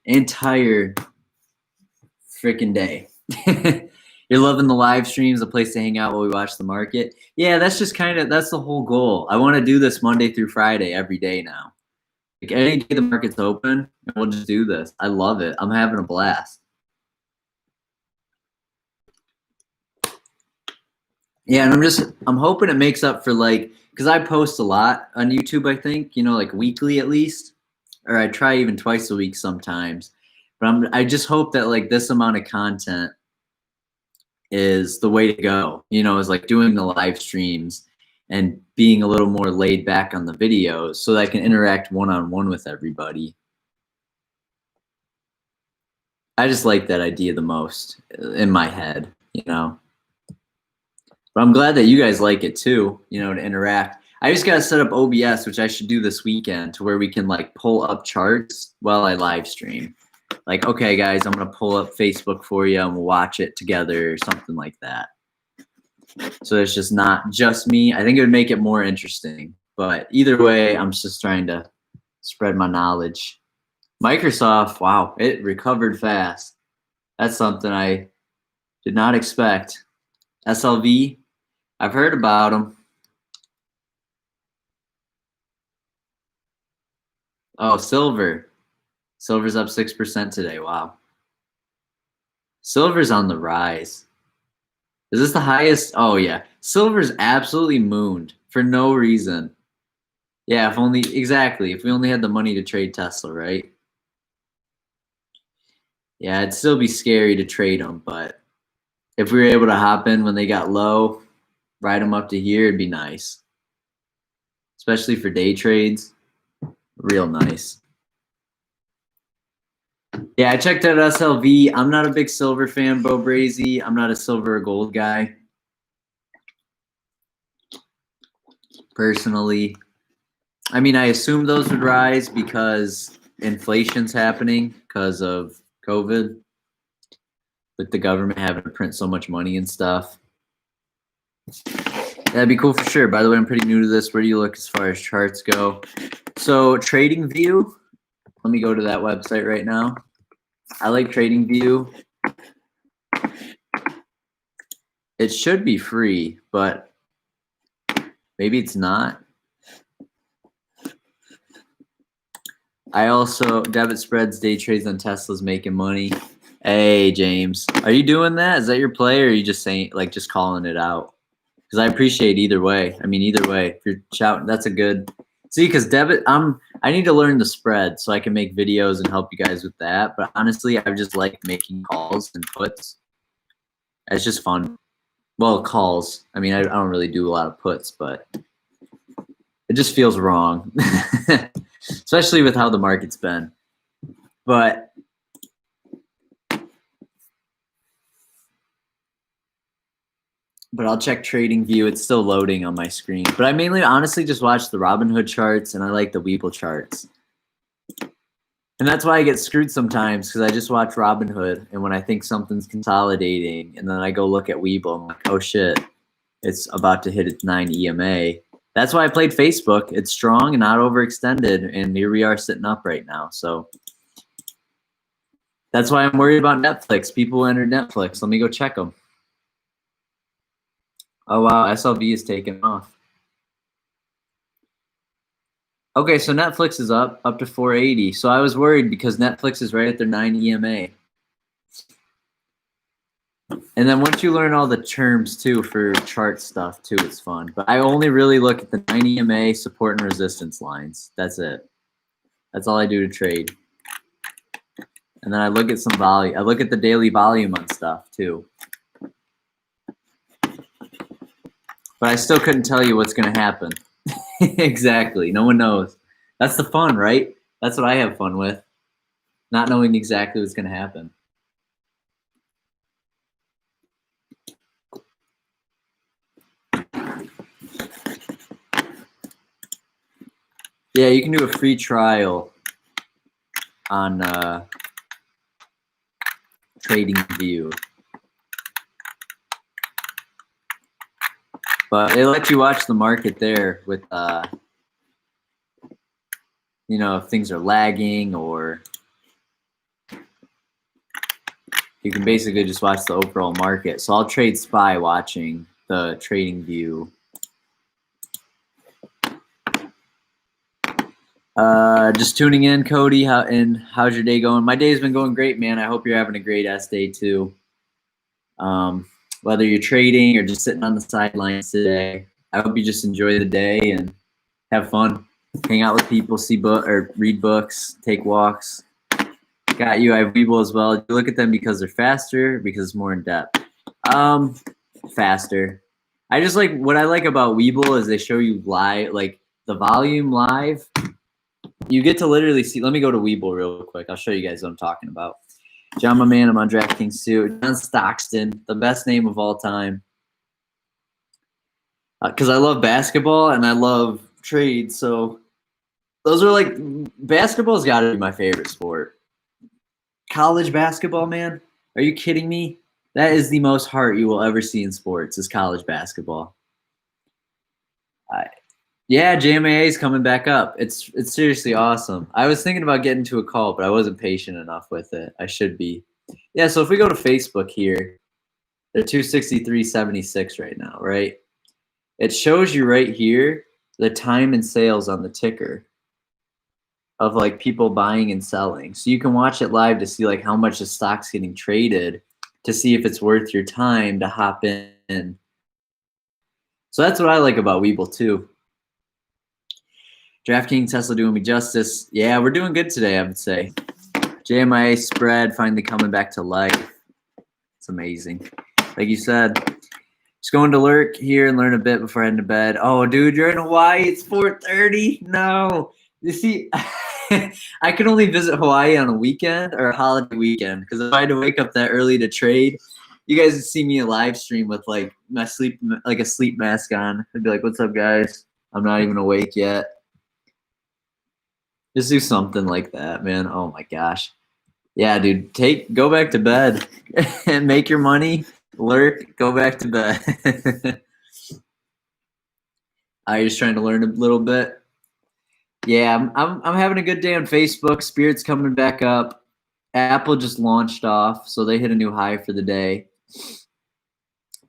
Speaker 1: freaking day. You're loving the live streams, a place to hang out while we watch the market. Yeah, that's just that's the whole goal. I want to do this Monday through Friday every day now. Like any day the market's open, we'll just do this. I love it. I'm having a blast. Yeah, and I'm hoping it makes up for because I post a lot on YouTube, I think, you know, like weekly at least, or I try even twice a week sometimes. But I just hope that this amount of content is the way to go, you know, is like doing the live streams and being a little more laid back on the videos so that I can interact one-on-one with everybody. I just like that idea the most in my head, you know. But I'm glad that you guys like it too, you know, to interact. I just got to set up OBS, which I should do this weekend, to where we can pull up charts while I live stream. Like, okay, guys, I'm going to pull up Facebook for you and we'll watch it together or something like that. So it's just not just me. I think it would make it more interesting. But either way, I'm just trying to spread my knowledge. Microsoft, wow, it recovered fast. That's something I did not expect. SLV, I've heard about them. Oh, silver. Silver's up 6% today. Wow. Silver's on the rise. Is this the highest? Oh, yeah. Silver's absolutely mooned for no reason. Yeah, exactly. If we only had the money to trade Tesla, right? Yeah, it'd still be scary to trade them, but if we were able to hop in when they got low, ride them up to here, it'd be nice. Especially for day trades, real nice. Yeah, I checked out SLV. I'm not a big silver fan, Bo Brazy. I'm not a silver or gold guy. Personally, I mean, I assume those would rise because inflation's happening because of COVID, with the government having to print so much money and stuff. That'd be cool for sure. By the way, I'm pretty new to this. Where do you look as far as charts go? So TradingView, let me go to that website right now. I like TradingView. It should be free, but maybe it's not. I also, debit spreads, day trades on Tesla's making money. Hey, James, are you doing that? Is that your play, or are you just saying, like, just calling it out? Because I appreciate either way. I mean, either way, if you're shouting, that's a good. See, because debit, I need to learn the spread so I can make videos and help you guys with that. But honestly, I just like making calls and puts. It's just fun. Well, calls. I mean, I don't really do a lot of puts, but it just feels wrong, especially with how the market's been. But I'll check TradingView. It's still loading on my screen. But I mainly, honestly, just watch the Robinhood charts, and I like the Weeble charts. And that's why I get screwed sometimes, because I just watch Robinhood, and when I think something's consolidating, and then I go look at Weeble, I'm like, oh shit, it's about to hit its 9 EMA. That's why I played Facebook. It's strong and not overextended, and here we are sitting up right now. So that's why I'm worried about Netflix. People entered Netflix. Let me go check them. Oh, wow, SLV is taking off. Okay, so Netflix is up to 480. So I was worried because Netflix is right at their 9 EMA. And then once you learn all the terms too for chart stuff too, it's fun. But I only really look at the 9 EMA support and resistance lines. That's it. That's all I do to trade. And then I look at some volume. I look at the daily volume on stuff too. But I still couldn't tell you what's going to happen. Exactly. No one knows. That's the fun, right? That's what I have fun with. Not knowing exactly what's going to happen. Yeah, you can do a free trial on TradingView. But they let you watch the market there with, you know, if things are lagging, or you can basically just watch the overall market. So I'll trade SPY watching the TradingView. Just tuning in, Cody. How's your day going? My day's been going great, man. I hope you're having a great ass day too. Whether you're trading or just sitting on the sidelines today, I hope you just enjoy the day and have fun. Hang out with people, read books, take walks. Got you. I have Weeble as well. You look at them because they're faster, because it's more in depth. Faster. I just like, what I like about Weeble is they show you live, like the volume live. You get to literally see. Let me go to Weeble real quick. I'll show you guys what I'm talking about. John, my man, I'm on DraftKings too. John Stockton, the best name of all time. Because I love basketball and I love trade. So those are like, basketball's got to be my favorite sport. College basketball, man. Are you kidding me? That is the most heart you will ever see in sports, is college basketball. Yeah, JMAA is coming back up. It's seriously awesome. I was thinking about getting to a call, but I wasn't patient enough with it. I should be. Yeah, so if we go to Facebook here, they're 263.76 right now, right? It shows you right here the time and sales on the ticker of like people buying and selling. So you can watch it live to see like how much the stock's getting traded, to see if it's worth your time to hop in. So that's what I like about Weeble too. DraftKings, Tesla doing me justice. Yeah, we're doing good today, I would say. JMIA spread finally coming back to life. It's amazing. Like you said, just going to lurk here and learn a bit before heading to bed. Oh, dude, you're in Hawaii. It's 4:30. No. You see, I can only visit Hawaii on a weekend or a holiday weekend because if I had to wake up that early to trade, you guys would see me a live stream with like a sleep mask on. I'd be like, "What's up, guys? I'm not even awake yet." Just do something like that, man. Oh my gosh. Yeah, dude, go back to bed and make your money. Lurk, go back to bed. You're just trying to learn a little bit. Yeah, I'm having a good day on Facebook. Spirit's coming back up. Aapl just launched off, so they hit a new high for the day.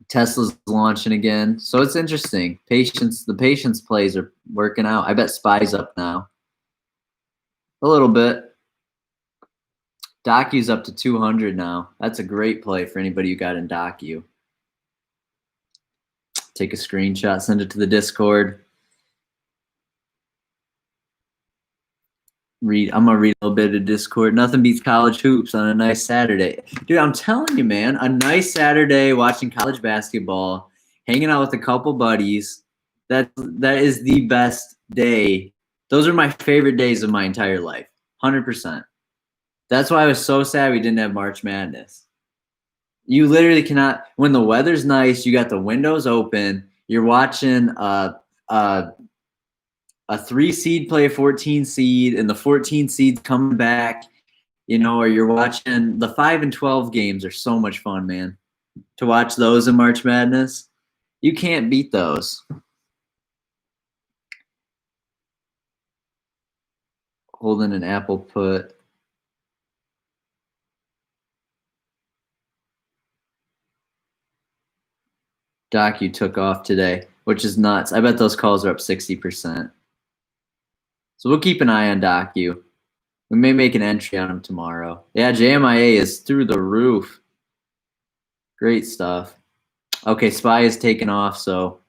Speaker 1: Tesla's launching again, so it's interesting. The patience plays are working out. I bet SPY's up now a little bit. Docu's up to 200 now. That's a great play for anybody who got in Docu. Take a screenshot, send it to the Discord. I'm gonna read a little bit of Discord. Nothing beats college hoops on a nice Saturday. Dude, I'm telling you, man, a nice Saturday watching college basketball, hanging out with a couple buddies. That is the best day. Those are my favorite days of my entire life. 100%. That's why I was so sad we didn't have March Madness. You literally cannot, when the weather's nice, you got the windows open, you're watching a 3 seed play a 14 seed, and the 14 seeds coming back, or you're watching the 5 and 12 games are so much fun, man. To watch those in March Madness, you can't beat those. Holding an Aapl put. Docu took off today, which is nuts. I bet those calls are up 60%. So we'll keep an eye on Docu. We may make an entry on him tomorrow. Yeah, JMIA is through the roof. Great stuff. Okay, SPY is taking off, so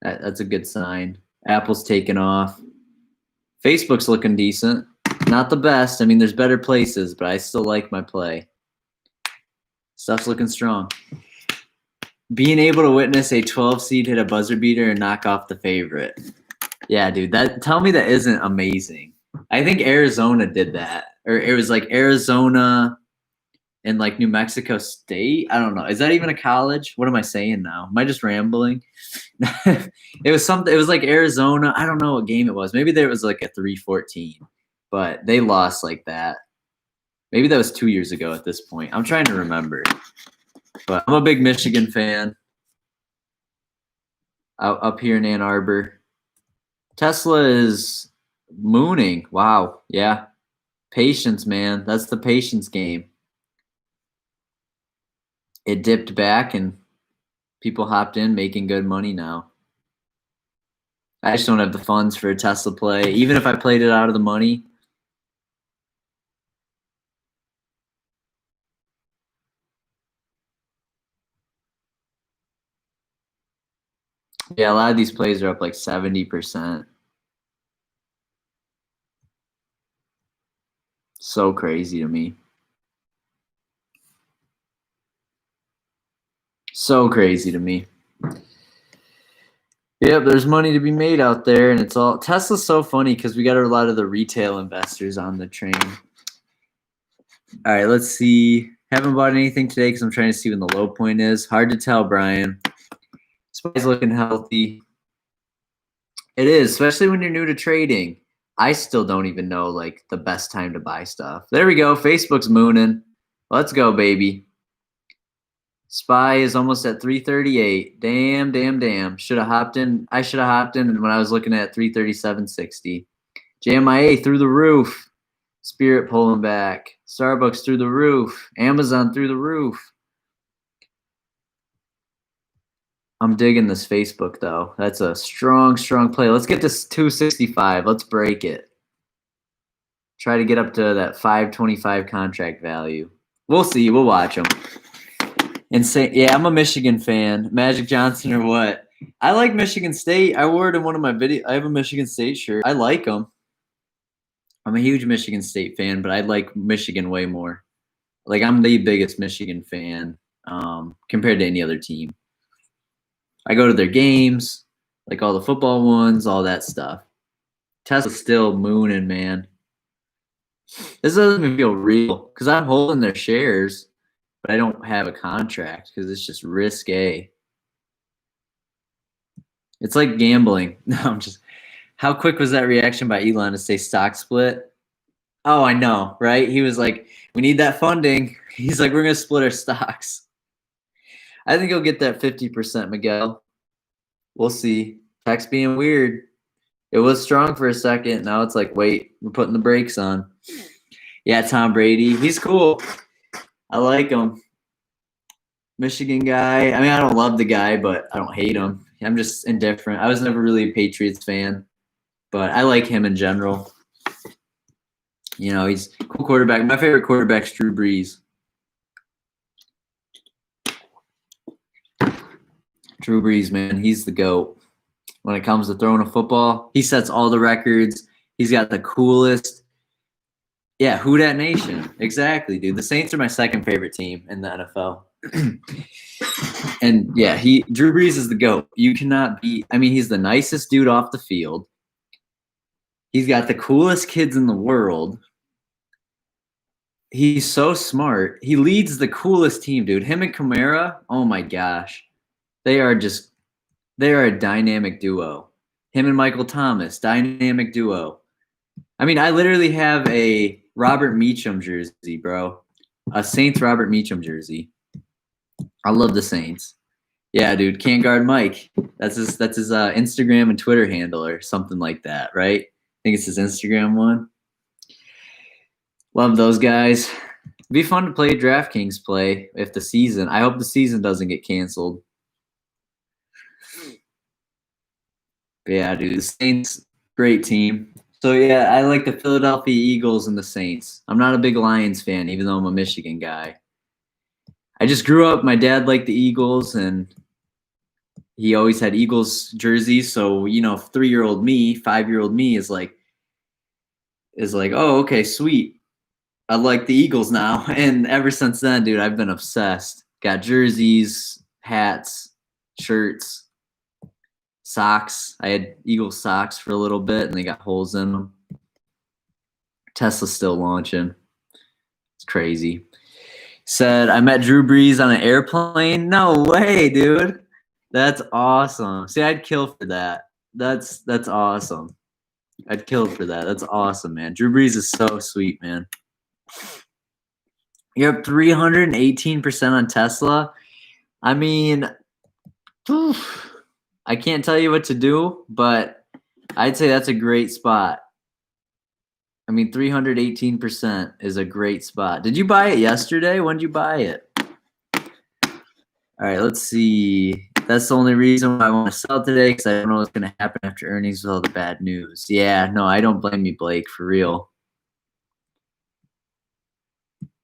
Speaker 1: that's a good sign. Apple's taking off. Facebook's looking decent. Not the best. I mean, there's better places, but I still like my play. Stuff's looking strong. Being able to witness a 12 seed hit a buzzer beater and knock off the favorite. Yeah, dude, tell me that isn't amazing. I think Arizona did that. Or it was like Arizona and like New Mexico State. I don't know. Is that even a college? What am I saying now? Am I just rambling? It was like Arizona. I don't know what game it was. Maybe there was like a 3-14, but they lost like that. Maybe that was 2 years ago at this point. I'm trying to remember. But I'm a big Michigan fan. Up here in Ann Arbor. Tesla is mooning. Wow. Yeah. Patience, man. That's the patience game. It dipped back and people hopped in making good money now. I just don't have the funds for a Tesla play. Even if I played it out of the money. Yeah, a lot of these plays are up like 70%. So crazy to me. So crazy to me. Yep, there's money to be made out there, and it's all Tesla's so funny because we got a lot of the retail investors on the train. All right, let's see. Haven't bought anything today because I'm trying to see when the low point is. Hard to tell, Brian. SPY's looking healthy. It is, especially when you're new to trading. I still don't even know like the best time to buy stuff. There we go. Facebook's mooning. Let's go, baby. SPY is almost at 338. Damn. Should have hopped in. I should have hopped in when I was looking at 337.60. JMIA through the roof. Spirit pulling back. Starbucks through the roof. Amazon through the roof. I'm digging this Facebook, though. That's a strong play. Let's get this 265. Let's break it. Try to get up to that 525 contract value. We'll see. We'll watch them. And say, yeah, I'm a Michigan fan. Magic Johnson or what? I like Michigan State. I wore it in one of my videos. I have a Michigan State shirt. I like them. I'm a huge Michigan State fan, but I like Michigan way more. Like, I'm the biggest Michigan fan compared to any other team. I go to their games, like all the football ones, all that stuff. Tesla's still mooning, man. This doesn't even feel real because I'm holding their shares, but I don't have a contract because it's just risque. It's like gambling. No, I'm just. How quick was that reaction by Elon to say stock split? Oh, I know, right? He was like, "We need that funding." He's like, "We're gonna split our stocks." I think he'll get that 50%, Miguel. We'll see. Tech's being weird. It was strong for a second. Now it's like, wait, we're putting the brakes on. Yeah, Tom Brady. He's cool. I like him. Michigan guy. I mean, I don't love the guy, but I don't hate him. I'm just indifferent. I was never really a Patriots fan, but I like him in general. You know, he's a cool quarterback. My favorite quarterback's Drew Brees. Drew Brees, man, he's the GOAT. When it comes to throwing a football, he sets all the records. He's got the coolest. Yeah, who dat nation? Exactly, dude. The Saints are my second favorite team in the NFL. And yeah, Drew Brees is the GOAT. You cannot beat. I mean, he's the nicest dude off the field. He's got the coolest kids in the world. He's so smart. He leads the coolest team, dude. Him and Kamara, oh my gosh. They are a dynamic duo. Him and Michael Thomas, dynamic duo. I mean, I literally have a Robert Meacham jersey, bro. A Saints Robert Meacham jersey. I love the Saints. Yeah, dude, can't guard Mike. That's his Instagram and Twitter handle or something like that, right? I think it's his Instagram one. Love those guys. It'd be fun to play DraftKings play if the season. I hope the season doesn't get canceled. But yeah, dude, the Saints, great team. So yeah, I like the Philadelphia Eagles and the Saints. I'm not a big Lions fan, even though I'm a Michigan guy. I just grew up. My dad liked the Eagles, and he always had Eagles jerseys. So 3-year-old me, 5-year-old me is like, oh, okay, sweet. I like the Eagles now. And ever since then, dude, I've been obsessed. Got jerseys, hats, shirts, socks. I had Eagles socks for a little bit, and they got holes in them. Tesla's still launching. It's crazy. Said, I met Drew Brees on an airplane. No way, dude. That's awesome. See, I'd kill for that. That's awesome. I'd kill for that. That's awesome, man. Drew Brees is so sweet, man. You're up 318% on Tesla. I mean, I can't tell you what to do, but I'd say that's a great spot. I mean, 318% is a great spot. Did you buy it yesterday? When did you buy it? All right, let's see. That's the only reason why I want to sell today, because I don't know what's going to happen after earnings with all the bad news. Yeah, no, I don't blame you, Blake, for real.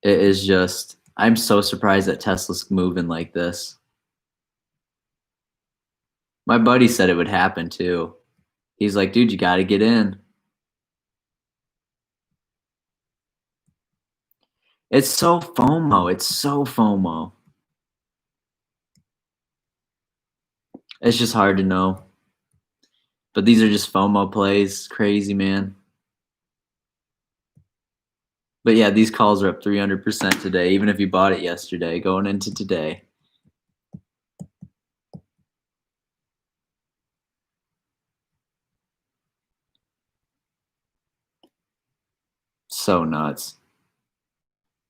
Speaker 1: It is just, I'm so surprised that Tesla's moving like this. My buddy said it would happen too. He's like, dude, you got to get in. It's so FOMO. It's so FOMO. It's just hard to know. But these are just FOMO plays. Crazy, man. But yeah, these calls are up 300% today, even if you bought it yesterday, going into today. So nuts.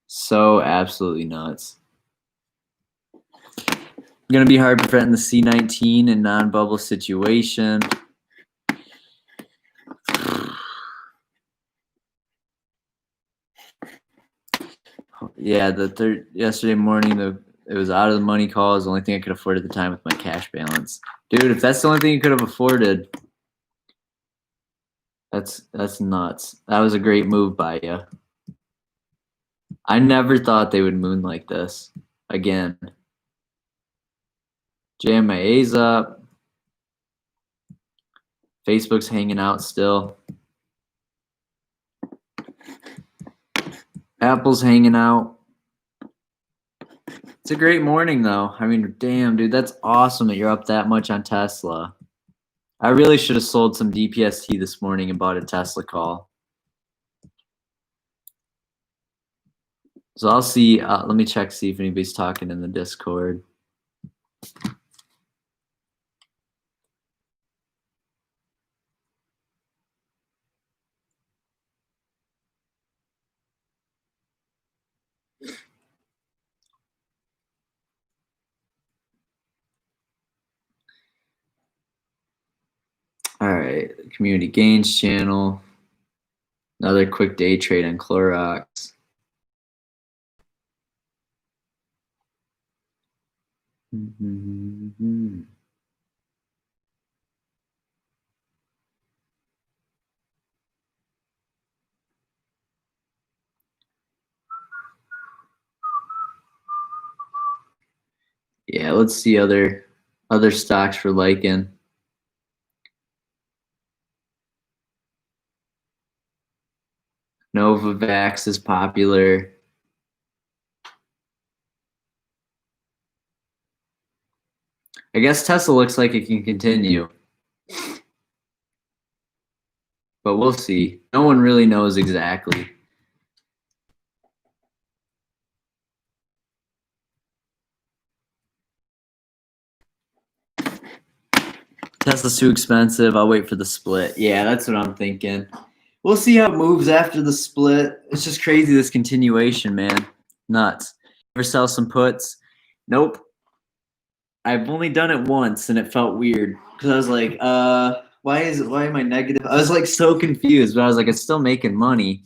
Speaker 1: So absolutely nuts. Going to be hard preventing the C19 and non-bubble situation. Yeah, yesterday morning, it was out of the money call. It was the only thing I could afford at the time with my cash balance. Dude, if that's the only thing you could have afforded, that's nuts. That was a great move by you. I never thought they would moon like this again. JMA's up. Facebook's hanging out still. Apple's hanging out. It's a great morning, though. I mean, damn, dude, that's awesome that you're up that much on Tesla. I really should have sold some DPST this morning and bought a Tesla call. So I'll see. Let me check, see if anybody's talking in the Discord. All right, community gains channel. Another quick day trade on Clorox. Yeah, let's see other stocks we're liking. Novavax is popular. I guess Tesla looks like it can continue. But we'll see. No one really knows exactly. Tesla's too expensive. I'll wait for the split. Yeah, that's what I'm thinking. We'll see how it moves after the split. It's just crazy, this continuation, man. Nuts. Ever sell some puts? Nope. I've only done it once, and it felt weird because I was like, why am I negative? I was like so confused, but I was like, it's still making money.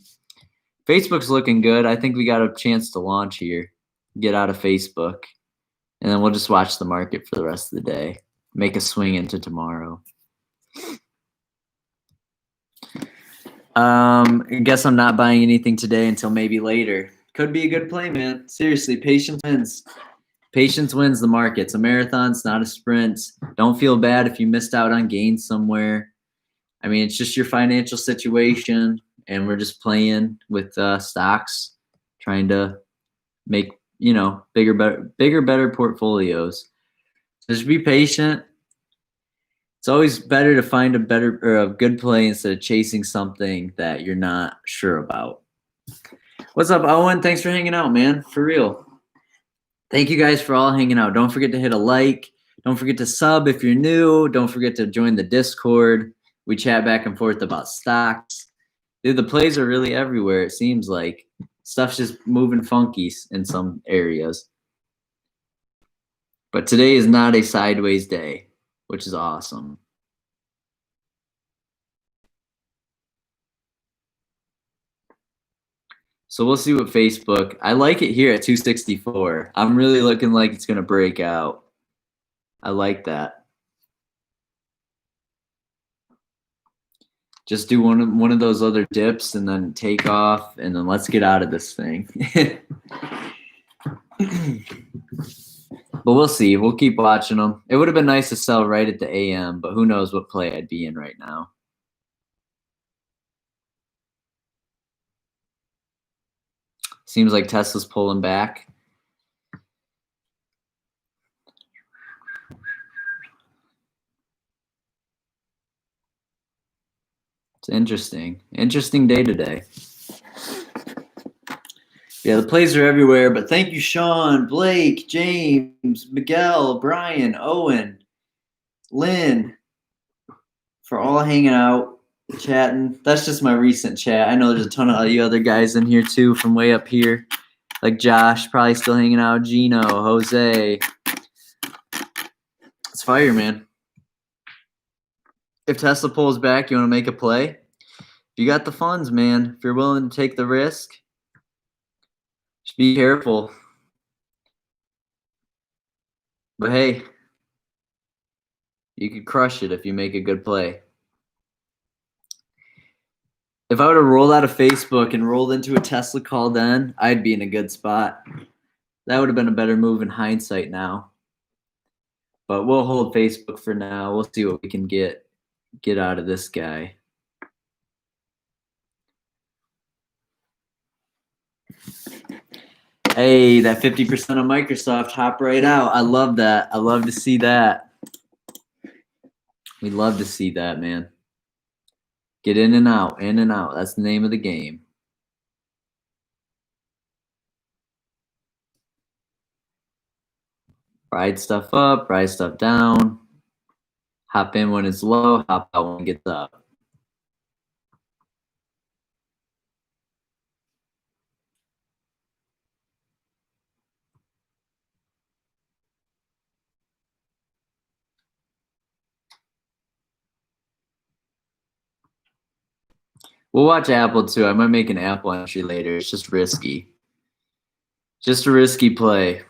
Speaker 1: Facebook's looking good. I think we got a chance to launch here, get out of Facebook, and then we'll just watch the market for the rest of the day. Make a swing into tomorrow. I guess I'm not buying anything today until maybe later. Could be a good play, man. Seriously, patience wins. Patience wins the market. It's a marathon, it's not a sprint. Don't feel bad if you missed out on gains somewhere. I mean, it's just your financial situation, and we're just playing with stocks, trying to make, bigger, better portfolios. So just be patient. It's always better to find a better or a good play instead of chasing something that you're not sure about. What's up, Owen? Thanks for hanging out, man. For real. Thank you guys for all hanging out. Don't forget to hit a like. Don't forget to sub if you're new. Don't forget to join the Discord. We chat back and forth about stocks. Dude, the plays are really everywhere, it seems like. Stuff's just moving funky in some areas. But today is not a sideways day, which is awesome. So we'll see what Facebook. I like it here at 264. I'm really looking like it's going to break out. I like that. Just do one of those other dips and then take off, and then let's get out of this thing. But we'll see. We'll keep watching them. It would have been nice to sell right at the AM, but who knows what play I'd be in right now. Seems like Tesla's pulling back. It's interesting. Interesting day today. Yeah, the plays are everywhere, but thank you, Sean, Blake, James, Miguel, Brian, Owen, Lynn, for all hanging out, chatting. That's just my recent chat. I know there's a ton of you other guys in here too from way up here, like Josh, probably still hanging out, Gino, Jose. It's fire, man. If Tesla pulls back, you want to make a play? You got the funds, man. If you're willing to take the risk, just be careful. But hey, you could crush it if you make a good play. If I would have rolled out of Facebook and rolled into a Tesla call then, I'd be in a good spot. That would have been a better move in hindsight now. But we'll hold Facebook for now. We'll see what we can get out of this guy. Hey, that 50% of Microsoft hop right out. I love that. I love to see that. We love to see that, man. Get in and out, in and out. That's the name of the game. Ride stuff up, ride stuff down. Hop in when it's low, hop out when it gets up. We'll watch Aapl too. I might make an Aapl entry later. It's just risky. Just a risky play.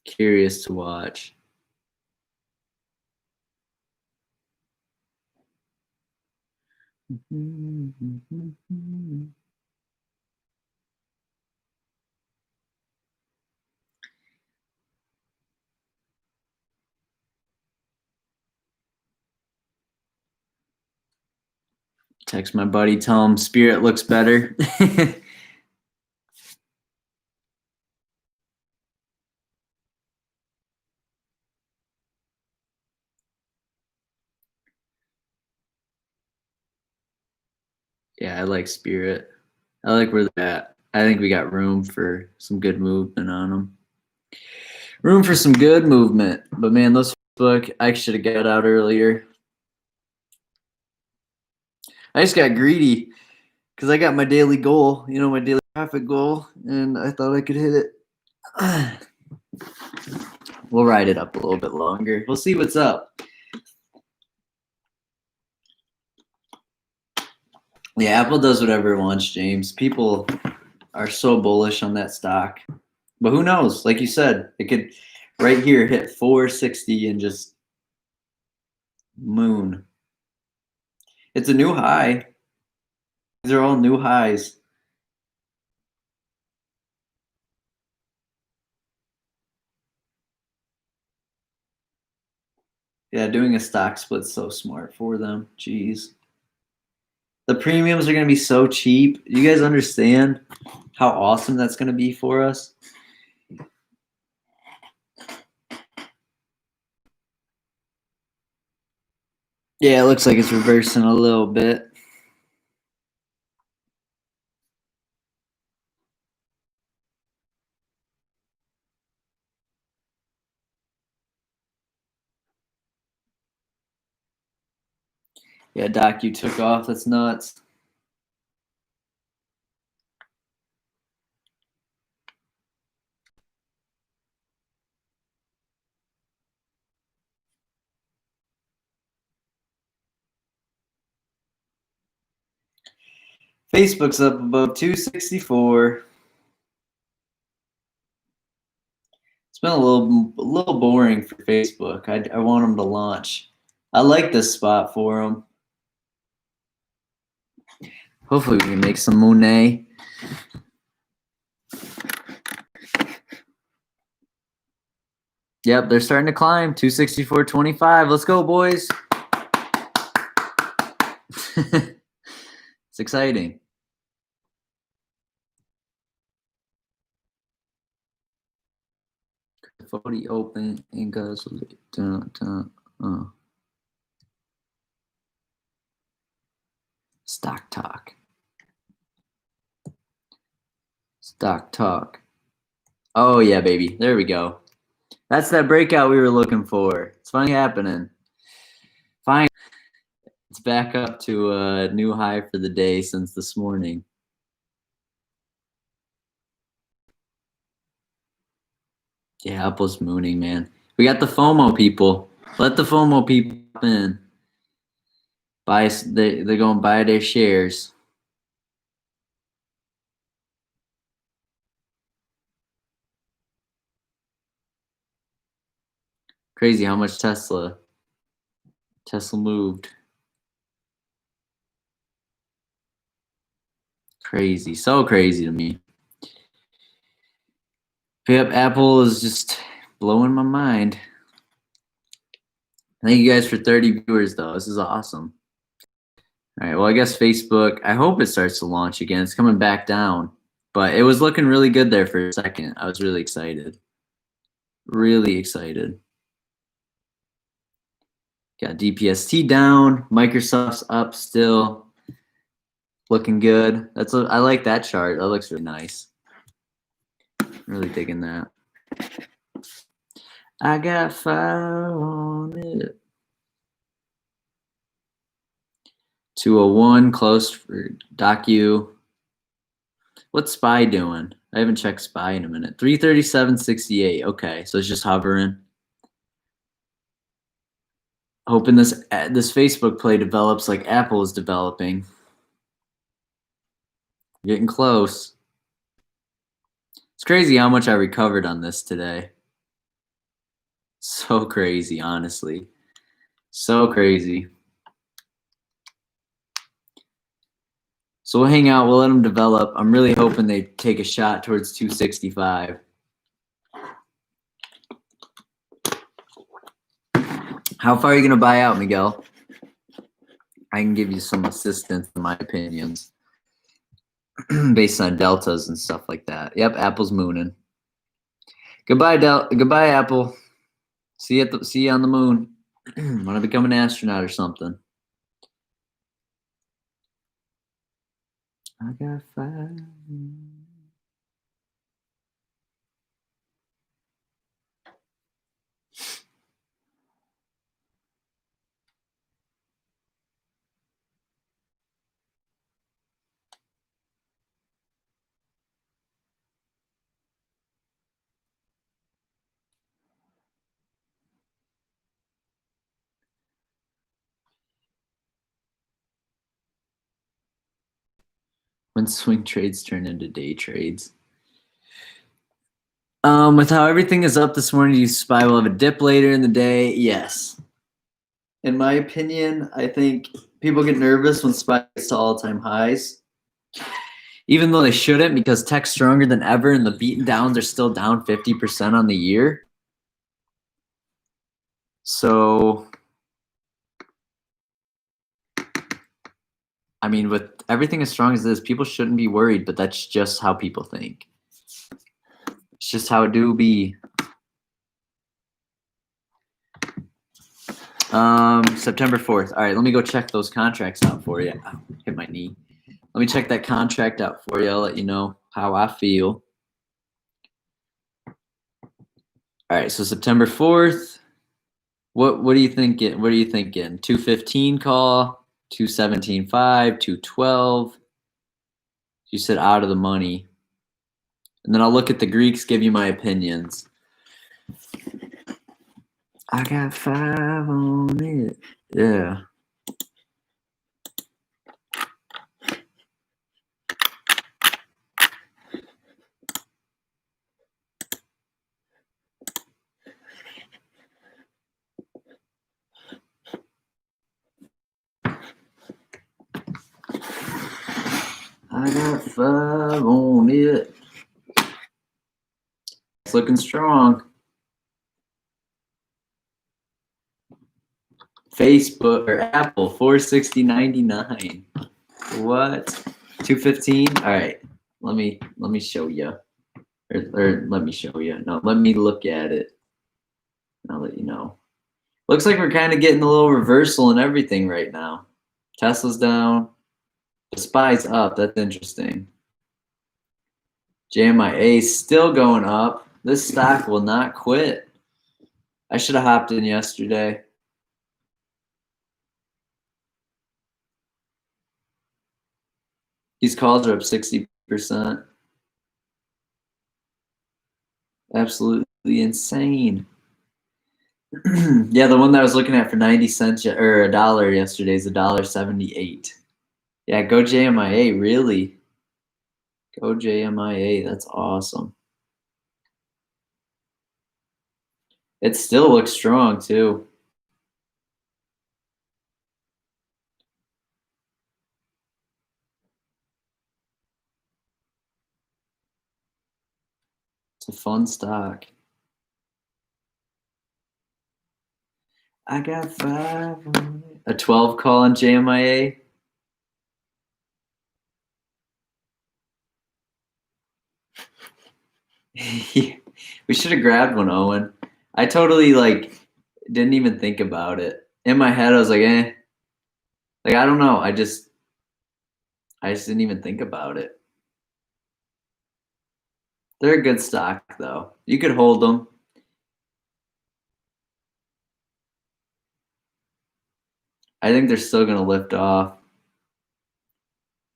Speaker 1: Curious to watch. Text my buddy, tell him Spirit looks better. Yeah, I like Spirit. I like where they're at. I think we got room for some good movement on them. Room for some good movement. But man, those book, I should have got out earlier. I just got greedy because I got my daily goal, my daily profit goal, and I thought I could hit it. We'll ride it up a little bit longer. We'll see what's up. Yeah, Apple does whatever it wants, James. People are so bullish on that stock. But who knows? Like you said, it could right here hit 460 and just moon. It's a new high. These are all new highs. Yeah, doing a stock split's so smart for them. Jeez. The premiums are going to be so cheap. You guys understand how awesome that's going to be for us? Yeah, it looks like it's reversing a little bit. Yeah, Doc, you took off. That's nuts. Facebook's up above 264. It's been a little boring for Facebook. I want them to launch. I like this spot for them. Hopefully we can make some money. Yep, they're starting to climb. 264.25. Let's go, boys. It's exciting. Forty open and goes. Stock talk. Stock talk. Oh yeah, baby. There we go. That's that breakout we were looking for. It's finally happening. Fine. It's back up to a new high for the day since this morning. Yeah, Apple's mooning, man. We got the FOMO people. Let the FOMO people in. They're going to buy their shares. Crazy how much Tesla Tesla moved. Crazy. So crazy to me. Yep, Aapl is just blowing my mind. Thank you guys for 30 viewers, though. This is awesome. All right, well, I guess Facebook, I hope it starts to launch again. It's coming back down. But it was looking really good there for a second. I was really excited. Really excited. Got DPST down. Microsoft's up still. Looking good. I like that chart. That looks really nice. Really digging that. I got 5 on it. 201 closed for Docu. What's SPY doing? I haven't checked SPY in a minute. 337.68. Okay, so it's just hovering. Hoping this Facebook play develops like Aapl is developing. Getting close. It's crazy how much I recovered on this today. So crazy, honestly. So crazy. So we'll hang out. We'll let them develop. I'm really hoping they take a shot towards 265. How far are you going to buy out, Miguel? I can give you some assistance in my opinions based on deltas and stuff like that. Yep, Apple's mooning. Goodbye, Goodbye, Aapl. See you on the moon. Want to become an astronaut or something? I got 5. When swing trades turn into day trades. With how everything is up this morning, you SPY will have a dip later in the day. Yes. In my opinion, I think people get nervous when SPY gets to all-time highs. Even though they shouldn't, because tech's stronger than ever and the beaten downs are still down 50% on the year. So, I mean, with everything as strong as this, people shouldn't be worried, but that's just how people think. It's just how it do be. September 4th. All right, let me go check those contracts out for you. Oh, hit my knee. Let me check that contract out for you. I'll let you know how I feel. All right, so September 4th. What are you thinking? What are you thinking? 215 call, 217.5, 212. You said out of the money. And then I'll look at the Greeks, give you my opinions. I got 5 on it. Yeah. I got 5 on it. It's looking strong. Facebook or Aapl 460.99. What? 215? All right. Let me show you. Or let me show you. No, let me look at it. I'll let you know. Looks like we're kind of getting a little reversal and everything right now. Tesla's down. The SPY's up. That's interesting. JMIA still going up. This stock will not quit. I should have hopped in yesterday. These calls are up 60%. Absolutely insane. Yeah, the one that I was looking at for 90 cents or $1 yesterday is $1.78. Yeah, go JMIA, really. Go JMIA, that's awesome. It still looks strong too. It's a fun stock. I got 5 on it. A 12 call on JMIA. Yeah, we should have grabbed one, Owen. I totally didn't even think about it. In my head, I was like, eh. Like, I don't know. I just didn't even think about it. They're a good stock, though. You could hold them. I think they're still gonna lift off.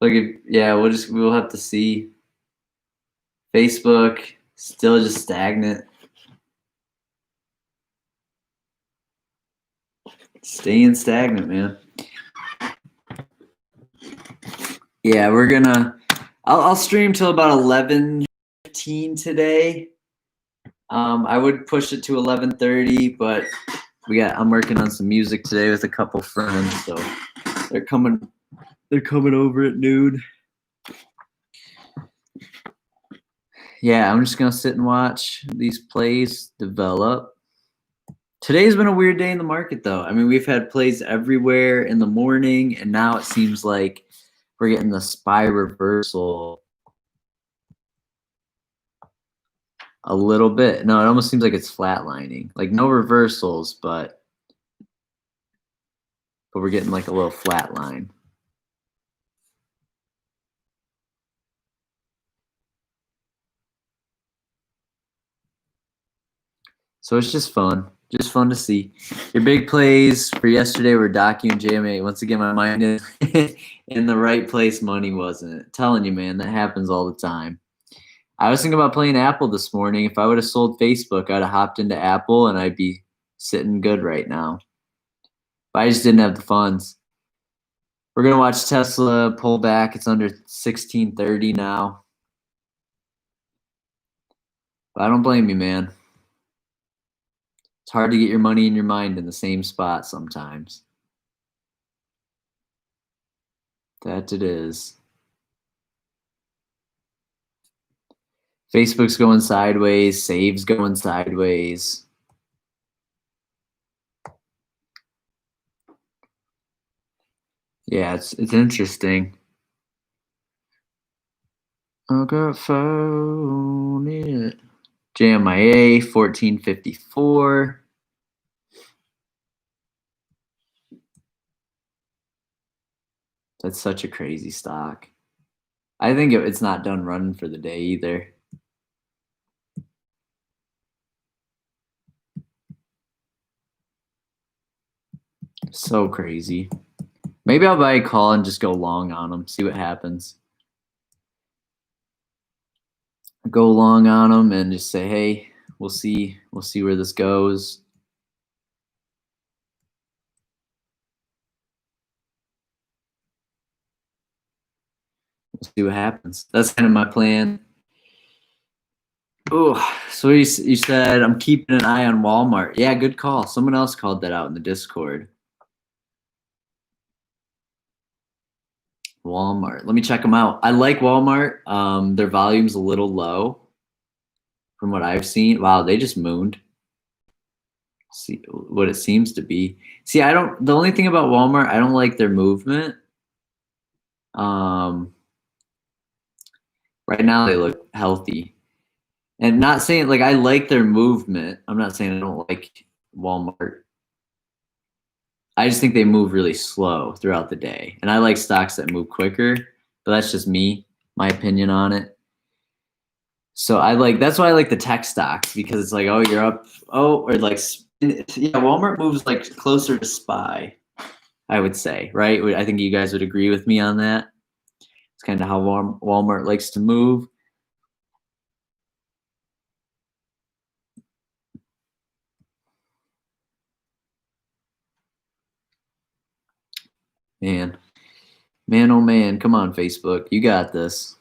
Speaker 1: Yeah, we'll have to see. Facebook still just stagnant. Staying stagnant, man. Yeah, I'll stream till about 11:15 today. I would push it to 11:30, but I'm working on some music today with a couple friends, so they're coming over at noon. Yeah, I'm just gonna sit and watch these plays develop. Today's been a weird day in the market, though. I mean, we've had plays everywhere in the morning, and now it seems like we're getting the SPY reversal a little bit. No, it almost seems like it's flatlining. Like no reversals, but we're getting like a little flat line. So it's just fun. Just fun to see. Your big plays for yesterday were Docu and JMA. Once again, my mind is in the right place. Money wasn't. Telling you, man, that happens all the time. I was thinking about playing Aapl this morning. If I would have sold Facebook, I'd have hopped into Aapl and I'd be sitting good right now. But I just didn't have the funds. We're going to watch Tesla pull back. It's under 1630 now. But I don't blame you, man. It's hard to get your money and your mind in the same spot sometimes. That it is. Facebook's going sideways. Save's going sideways. Yeah, it's interesting. I got phone it. JMIA 1454. That's such a crazy stock. I think it's not done running for the day either. So crazy. Maybe I'll buy a call and just go long on them, see what happens. Go long on them and just say, hey, we'll see where this goes. We'll see what happens. That's kind of my plan. Oh, so you said I'm keeping an eye on Walmart. Yeah, good call. Someone else called that out in the Discord. Walmart. Let me check them out. I like Walmart. Their volume's a little low from what I've seen. Wow, they just mooned. See what it seems to be. See, the only thing about Walmart, I don't like their movement. Right now they look healthy. And not saying I like their movement. I'm not saying I don't like Walmart. I just think they move really slow throughout the day. And I like stocks that move quicker, but that's just me, my opinion on it. So that's why I like the tech stocks, because it's like, oh, you're up. Oh, or yeah, Walmart moves closer to SPY, I would say, right? I think you guys would agree with me on that. It's kind of how Walmart likes to move. Man, oh man, come on, Facebook. You got this.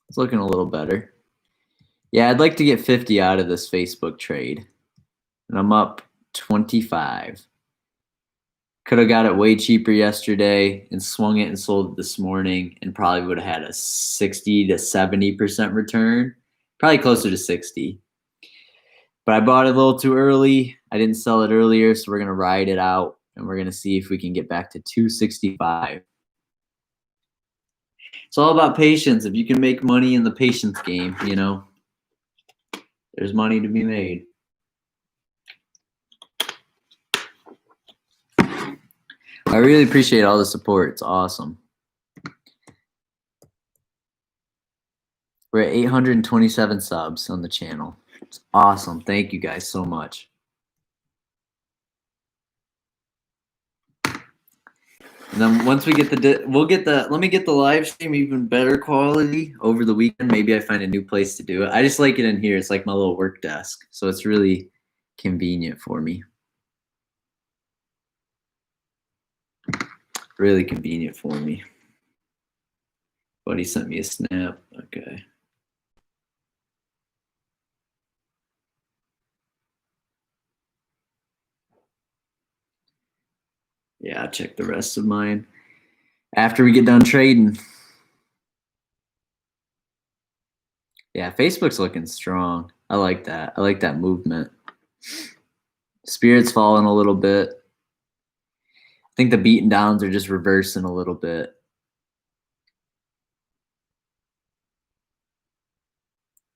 Speaker 1: It's looking a little better. Yeah, I'd like to get 50 out of this Facebook trade. And I'm up 25. Could have got it way cheaper yesterday and swung it and sold it this morning and probably would have had a 60 to 70% return. Probably closer to 60. But I bought it a little too early. I didn't sell it earlier, so we're going to ride it out and we're going to see if we can get back to 265. It's all about patience. If you can make money in the patience game, you know, there's money to be made. I really appreciate all the support. It's awesome. We're at 827 subs on the channel. It's awesome. Thank you guys so much. And then once we get let me get the live stream even better quality over the weekend. Maybe I find a new place to do it. I just like it in here. It's like my little work desk. So it's really convenient for me. Really convenient for me. Buddy sent me a snap. Okay. Yeah, I'll check the rest of mine after we get done trading. Yeah, Facebook's looking strong. I like that. I like that movement. Spirit's falling a little bit. I think the beaten downs are just reversing a little bit.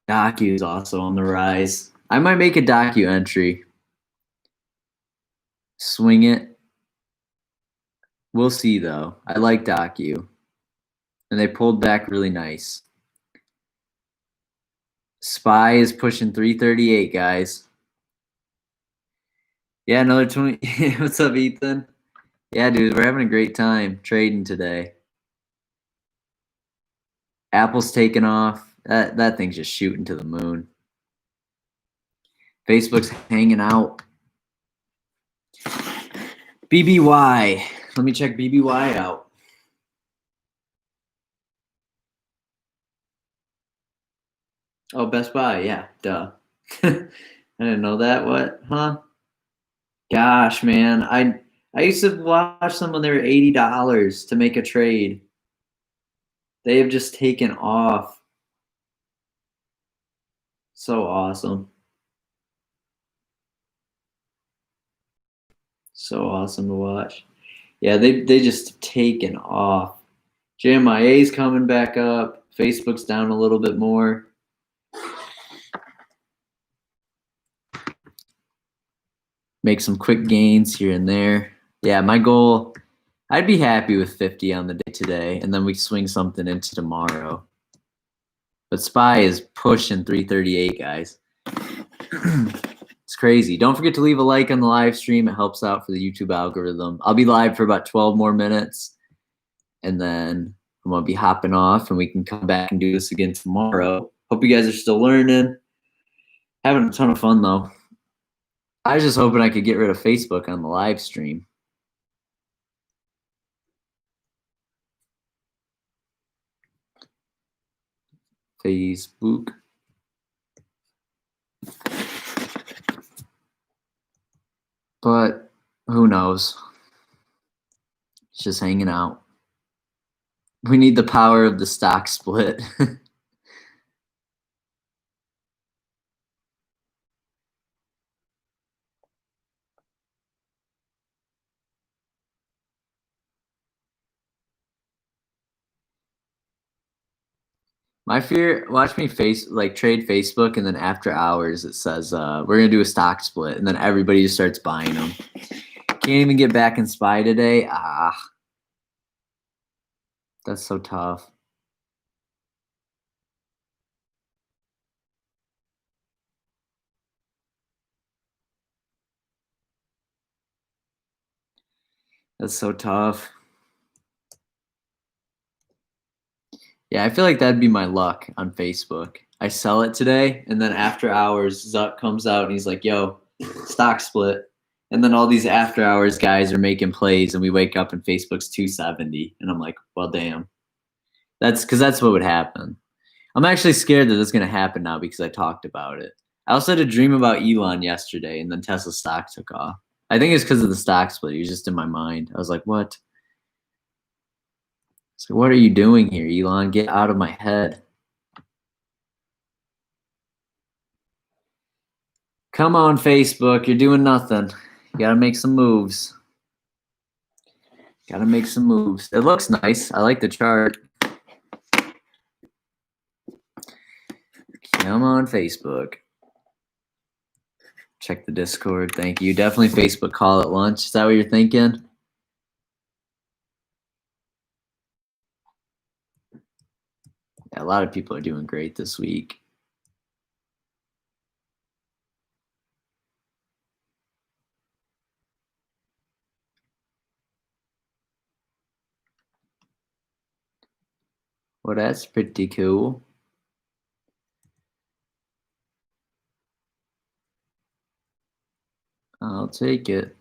Speaker 1: Docu is also on the rise. I might make a Docu entry. Swing it. We'll see, though. I like Docu. And they pulled back really nice. SPY is pushing 338, guys. Yeah, another 20. What's up, Ethan? Yeah, dude, we're having a great time trading today. Apple's taking off. That thing's just shooting to the moon. Facebook's hanging out. BBY. Let me check BBY out. Oh, Best Buy. Yeah, duh. I didn't know that. What? Huh? Gosh, man. I used to watch them when they were $80 to make a trade. They have just taken off. So awesome. So awesome to watch. Yeah, they just taken off. JMIA's coming back up. Facebook's down a little bit more. Make some quick gains here and there. Yeah, my goal, I'd be happy with 50 on the day today, and then we swing something into tomorrow. But SPY is pushing 338, guys. It's crazy. Don't forget to leave a like on the live stream. It helps out for the YouTube algorithm. I'll be live for about 12 more minutes, and then I'm going to be hopping off, and we can come back and do this again tomorrow. Hope you guys are still learning. Having a ton of fun, though. I was just hoping I could get rid of Facebook on the live stream. Facebook. But who knows? It's just hanging out. We need the power of the stock split. My fear, watch me trade Facebook, and then after hours it says we're gonna do a stock split, and then everybody just starts buying them. Can't even get back in SPY today. That's so tough. That's so tough. Yeah, I feel like that'd be my luck on Facebook. I sell it today, and then after hours, Zuck comes out and he's like, yo, stock split. And then all these after hours guys are making plays, and we wake up and Facebook's 270. And I'm like, well, damn. That's because that's what would happen. I'm actually scared that it's going to happen now because I talked about it. I also had a dream about Elon yesterday, and then Tesla stock took off. I think it's because of the stock split. He was just in my mind. I was like, what? So what are you doing here, Elon? Get out of my head. Come on, Facebook. You're doing nothing. You got to make some moves. Got to make some moves. It looks nice. I like the chart. Come on, Facebook. Check the Discord. Thank you. Definitely Facebook call at lunch. Is that what you're thinking? Yeah, a lot of people are doing great this week. Well, that's pretty cool. I'll take it.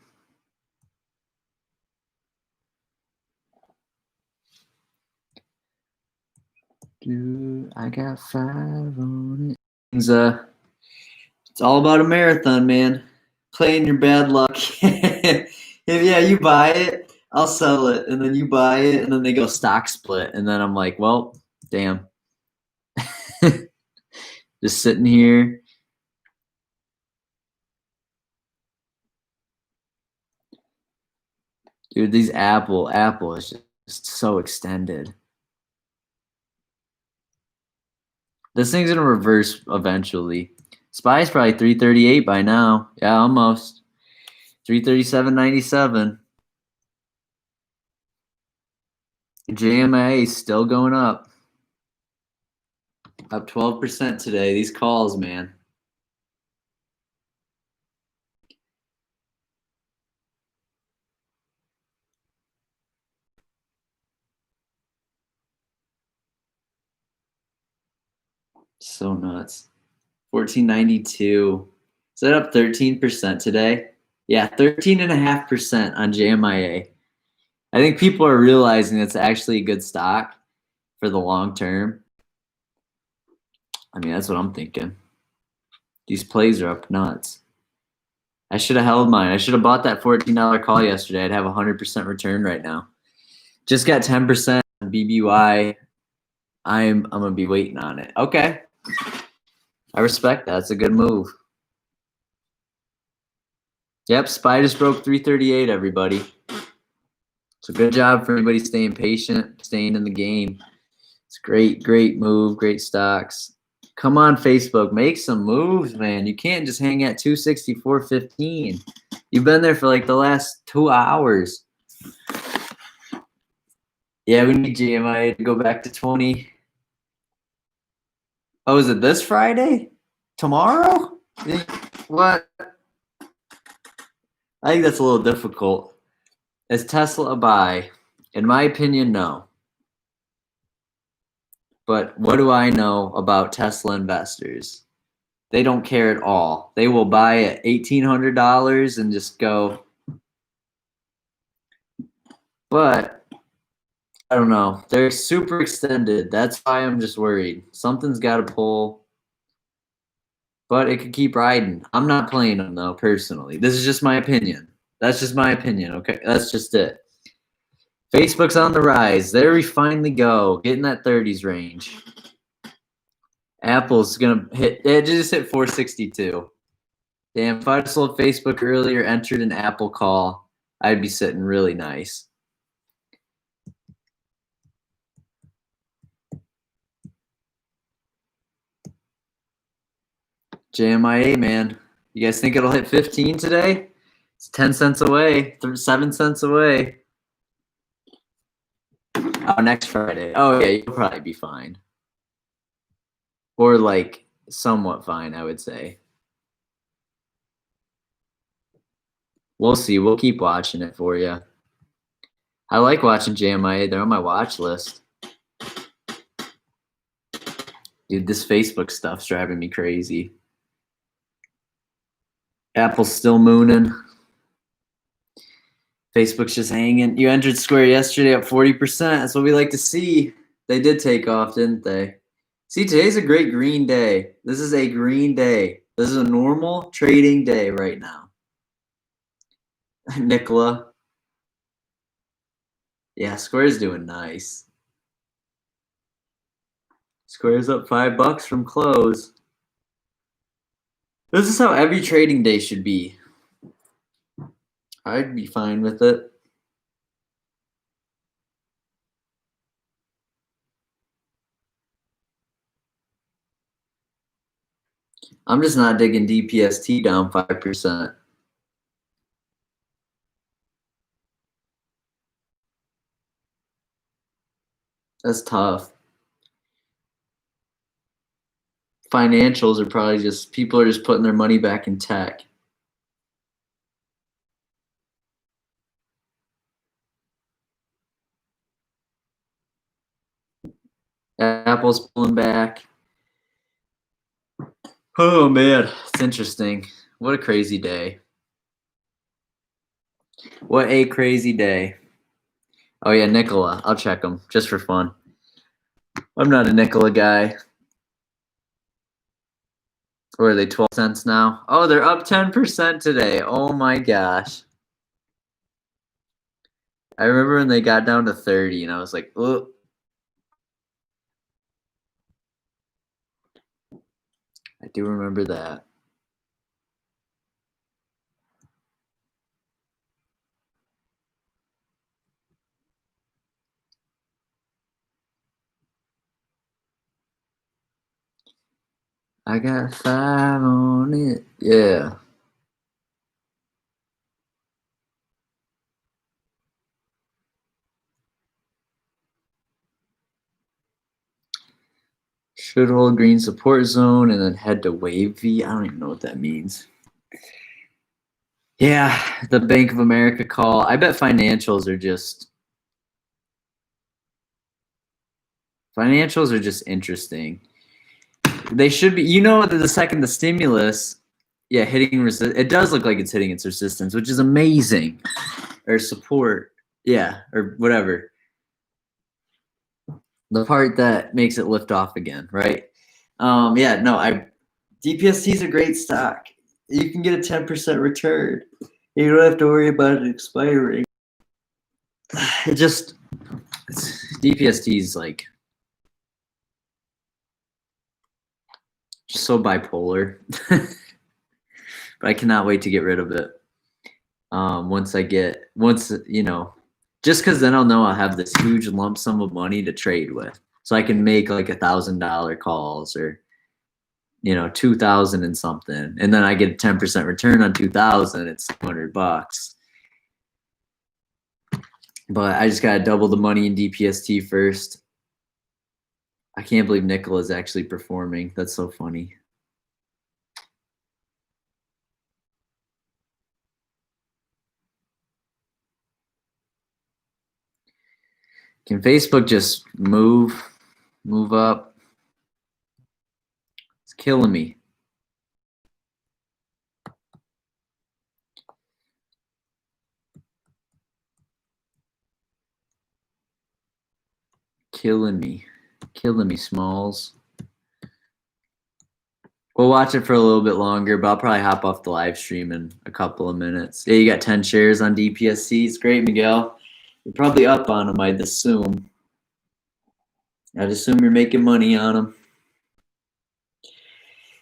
Speaker 1: Dude, I got 5 on it. It's all about a marathon, man. Playing your bad luck. If you buy it, I'll sell it, and then you buy it, and then they go stock split, and then I'm like, well, damn. Just sitting here. Dude, these Aapl is just so extended. This thing's gonna reverse eventually. SPY's probably 338 by now. Yeah, almost. 337.97. JMA is still going up. Up 12% today. These calls, man. So nuts. 1492. Is that up 13% today? Yeah, 13.5% on JMIA. I think people are realizing it's actually a good stock for the long term. I mean, that's what I'm thinking. These plays are up nuts. I should have held mine. I should have bought that $14 call yesterday. I'd have 100% return right now. Just got 10% on BBY. I'm gonna be waiting on it. Okay. I respect that. It's a good move. Yep, SPY just broke 338, everybody. So good job for everybody staying patient, staying in the game. It's great move, great stocks. Come on, Facebook, make some moves, man. You can't just hang at 264.15. You've been there for like the last 2 hours. Yeah, we need GMI to go back to 20. Oh, is it this Friday? Tomorrow? What? I think that's a little difficult. Is Tesla a buy? In my opinion, no. But what do I know about Tesla investors? They don't care at all. They will buy at $1,800 and just go. But I don't know. They're super extended. That's why I'm just worried. Something's got to pull. But it could keep riding. I'm not playing them, though, personally. This is just my opinion. That's just my opinion, okay? That's just it. Facebook's on the rise. There we finally go. Get in that 30s range. Apple's going to hit – it just hit 462. Damn, if I'd sold Facebook earlier, entered an Aapl call, I'd be sitting really nice. JMIA, man. You guys think it'll hit 15 today? It's 10 cents away, 7 cents away. Oh, next Friday. Oh, yeah, you'll probably be fine. Or, like, somewhat fine, I would say. We'll see. We'll keep watching it for you. I like watching JMIA. They're on my watch list. Dude, this Facebook stuff's driving me crazy. Apple's still mooning. Facebook's just hanging. You entered Square yesterday up 40%. That's what we like to see. They did take off, didn't they? See, today's a great green day. This is a green day. This is a normal trading day right now. Nicola. Yeah, Square's doing nice. Square's up $5 from close. This is how every trading day should be. I'd be fine with it. I'm just not digging DPST down 5%. That's tough. Financials are probably just, people are just putting their money back in tech. Apple's pulling back. Oh man, it's interesting. What a crazy day. What a crazy day. Oh yeah, Nicola. I'll check them just for fun. I'm not a Nicola guy. Or are they 12 cents now? Oh, they're up 10% today. Oh my gosh. I remember when they got down to 30 and I was like, oh. I do remember that. I got 5 on it. Yeah. Should hold green support zone and then head to wave V. I don't even know what that means. Yeah, the Bank of America call. I bet financials are just interesting. They should be, the second the stimulus, yeah, hitting it does look like it's hitting its resistance, which is amazing. Or support. Yeah, or whatever. The part that makes it lift off again, right? Yeah, no, DPST is a great stock. You can get a 10% return. You don't have to worry about it expiring. DPST is like just so bipolar. But I cannot wait to get rid of it. Just because then I'll know I'll have this huge lump sum of money to trade with. So I can make like $1,000 calls or 2,000 and something. And then I get a 10% return on 2,000. It's $200. But I just got to double the money in DPST first. I can't believe Nickel is actually performing. That's so funny. Can Facebook just move up? It's killing me. Killing me, Smalls. We'll watch it for a little bit longer, but I'll probably hop off the live stream in a couple of minutes. Yeah, you got 10 shares on DPSC. It's great, Miguel. You're probably up on them, I'd assume. I'd assume you're making money on them.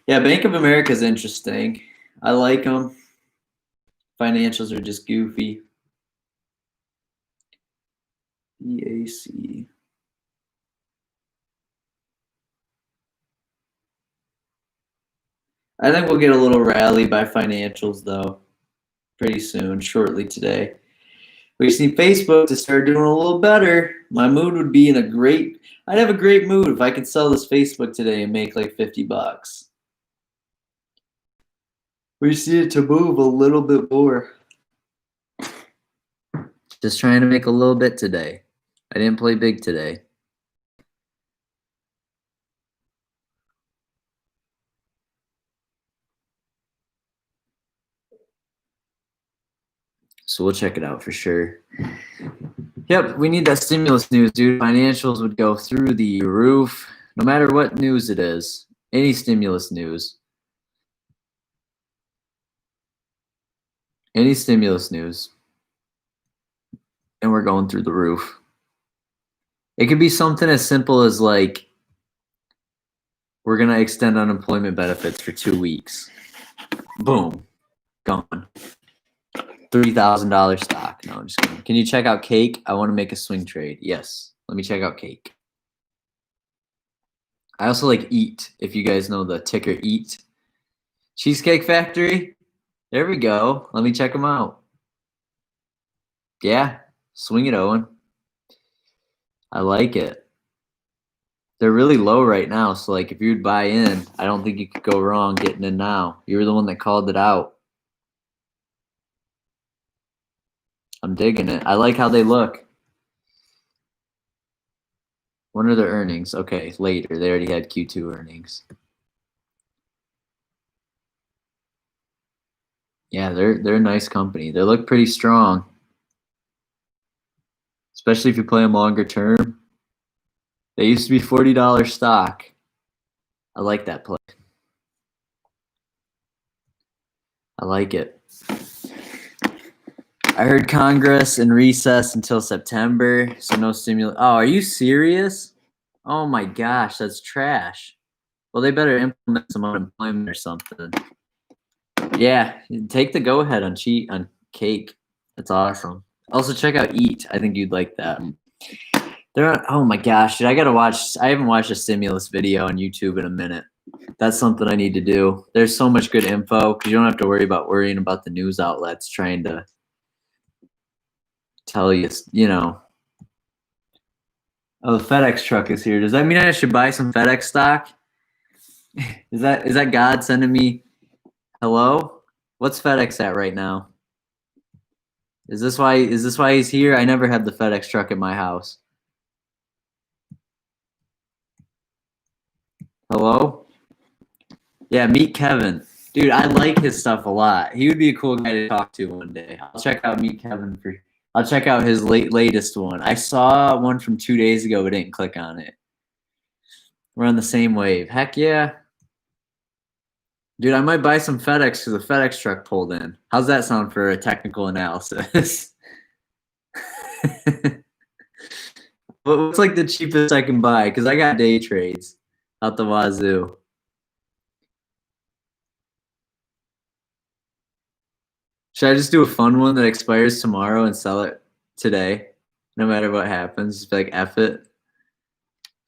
Speaker 1: Yeah, Bank of America is interesting. I like them. Financials are just goofy. BAC. I think we'll get a little rally by financials, though, pretty soon, shortly today. We just need Facebook to start doing a little better. My mood would be I'd have a great mood if I could sell this Facebook today and make like $50. We just need it to move a little bit more. Just trying to make a little bit today. I didn't play big today. So we'll check it out for sure. Yep, we need that stimulus news, dude. Financials would go through the roof. No matter what news it is, any stimulus news, and we're going through the roof. It could be something as simple as like, we're going to extend unemployment benefits for 2 weeks. Boom. Gone. $3,000 stock. No, I'm just kidding. Can you check out Cake? I want to make a swing trade. Yes. Let me check out Cake. I also like Eat, if you guys know the ticker Eat. Cheesecake Factory. There we go. Let me check them out. Yeah. Swing it, Owen. I like it. They're really low right now. So like if you'd buy in, I don't think you could go wrong getting in now. You were the one that called it out. I'm digging it. I like how they look. When are their earnings? Okay, later. They already had Q2 earnings. Yeah, they're a nice company. They look pretty strong. Especially if you play them longer term. They used to be $40 stock. I like that play. I like it. I heard Congress in recess until September, so no stimulus. Oh, are you serious? Oh my gosh, that's trash. Well, they better implement some unemployment or something. Yeah, take the go-ahead on Cake. That's awesome. Also, check out Eat. I think you'd like that. Oh my gosh, dude, I haven't watched a stimulus video on YouTube in a minute. That's something I need to do. There's so much good info because you don't have to worrying about the news outlets trying to tell you, oh, the FedEx truck is here. Does that mean I should buy some FedEx stock? Is that God sending me hello? What's FedEx at right now? Is this why he's here? I never had the FedEx truck at my house. Hello? Yeah, meet Kevin. Dude, I like his stuff a lot. He would be a cool guy to talk to one day. I'll check out I'll check out his latest one. I saw one from 2 days ago, but didn't click on it. We're on the same wave. Heck yeah. Dude, I might buy some FedEx because the FedEx truck pulled in. How's that sound for a technical analysis? What's like the cheapest I can buy? Because I got day trades out the wazoo. Should I just do a fun one that expires tomorrow and sell it today? No matter what happens, just be like, F it.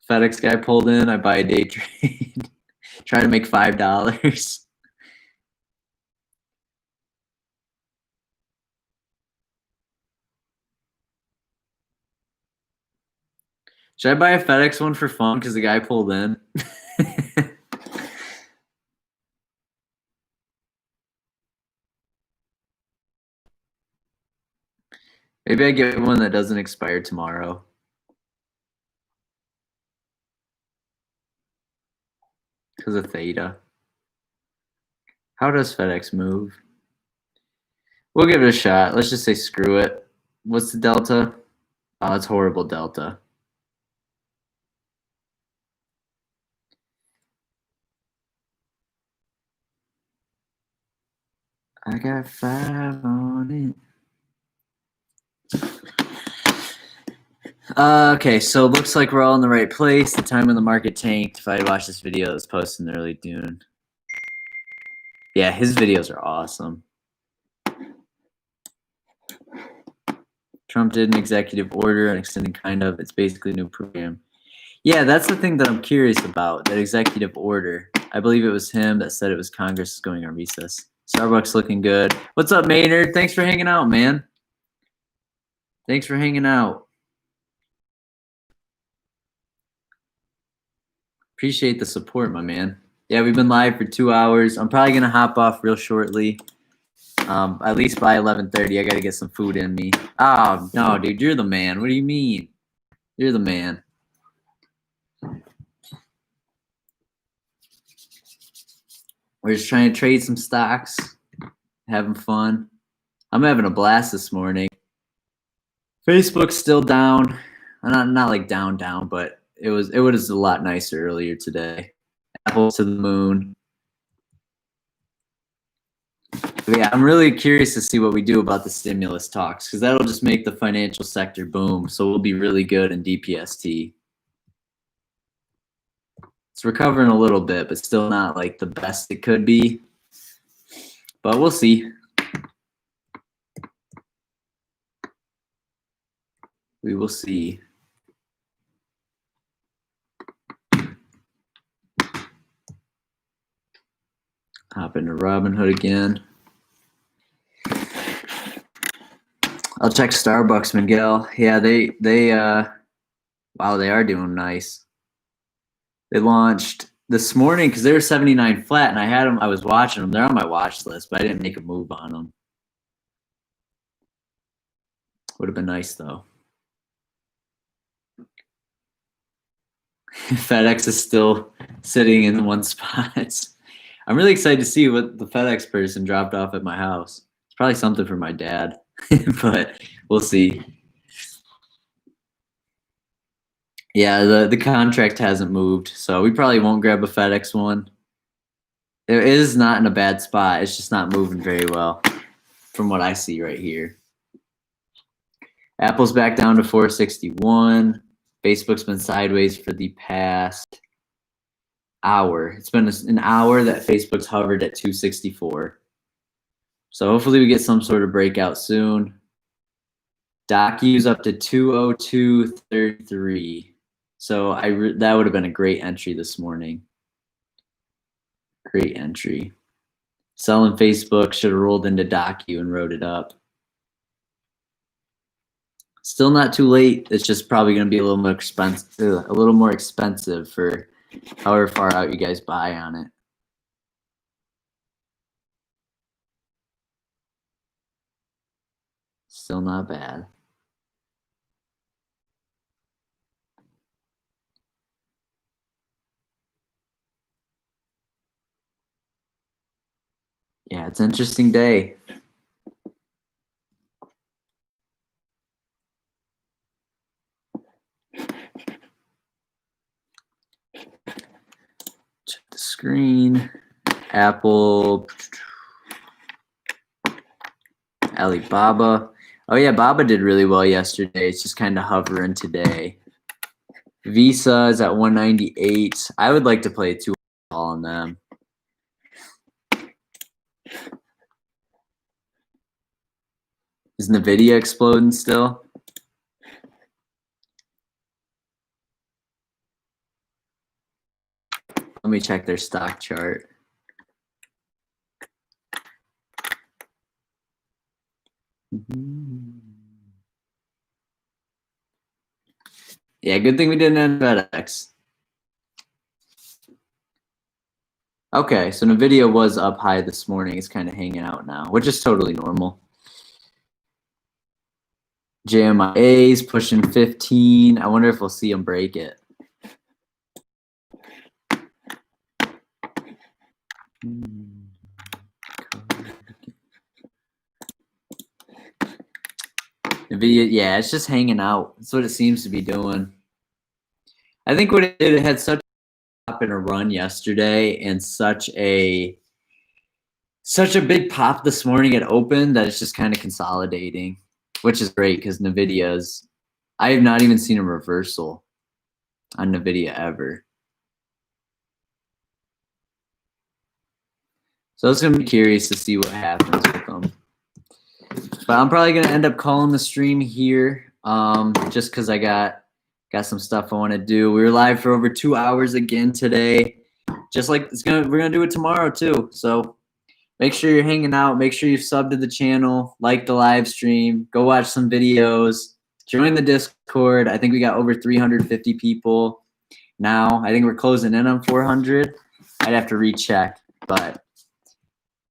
Speaker 1: FedEx guy pulled in, I buy a day trade. Try to make $5. Should I buy a FedEx one for fun because the guy pulled in? Maybe I get one that doesn't expire tomorrow. Because of Theta. How does FedEx move? We'll give it a shot. Let's just say screw it. What's the delta? Oh, it's horrible delta. I got 5 on it. Okay, so it looks like we're all in the right place. The time when the market tanked. If I had watched this video, it was posted in early June. Yeah, his videos are awesome. Trump did an executive order and extending kind of. It's basically a new program. Yeah, that's the thing that I'm curious about, that executive order. I believe it was him that said it was Congress going on recess. Starbucks looking good. What's up, Maynard? Thanks for hanging out, man. Thanks for hanging out. Appreciate the support, my man. Yeah, we've been live for 2 hours. I'm probably going to hop off real shortly. At least by 11:30, I got to get some food in me. Oh, no, dude, you're the man. What do you mean? You're the man. We're just trying to trade some stocks, having fun. I'm having a blast this morning. Facebook's still down. Not like down, but it was a lot nicer earlier today. Apple to the moon. But yeah, I'm really curious to see what we do about the stimulus talks, because that'll just make the financial sector boom. So we'll be really good in DPST. It's recovering a little bit, but still not like the best it could be. But we'll see. We will see. Hop into Robinhood again. I'll check Starbucks, Miguel. Yeah, wow, they are doing nice. They launched this morning because they were 79 flat, and I had them. I was watching them. They're on my watch list, but I didn't make a move on them. Would have been nice though. FedEx is still sitting in one spot. I'm really excited to see what the FedEx person dropped off at my house. It's probably something for my dad, but we'll see. Yeah, the contract hasn't moved, so we probably won't grab a FedEx one. It is not in a bad spot. It's just not moving very well from what I see right here. Apple's back down to 461. Facebook's been sideways for the past hour. It's been an hour that Facebook's hovered at 264. So hopefully we get some sort of breakout soon. Docu's up to 202.33. So that would have been a great entry this morning. Great entry. Selling Facebook, should have rolled into Docu and wrote it up. Still not too late. It's just probably going to be a little more expensive for however far out you guys buy on it. Still not bad. Yeah, it's an interesting day. Check the screen. Aapl. Alibaba. Oh yeah, Baba did really well yesterday. It's just kind of hovering today. Visa is at 198. I would like to play a 2 call on them. Is Nvidia exploding still? Let me check their stock chart. Yeah, good thing we didn't end FedEx. Okay, so Nvidia was up high this morning. It's kind of hanging out now, which is totally normal. JMIA's pushing 15. I wonder if we'll see them break it. Nvidia, yeah, it's just hanging out. That's what it seems to be doing. I think what it did, it had such a pop in a run yesterday and such a big pop this morning at open that it's just kind of consolidating, which is great because Nvidia's, I have not even seen a reversal on Nvidia ever. So it's going to be curious to see what happens with them. But I'm probably going to end up calling the stream here just because I got some stuff I want to do. We were live for over 2 hours again today. Just like we're going to do it tomorrow too. So make sure you're hanging out. Make sure you've subbed to the channel, like the live stream, go watch some videos, join the Discord. I think we got over 350 people now. I think we're closing in on 400. I'd have to recheck, but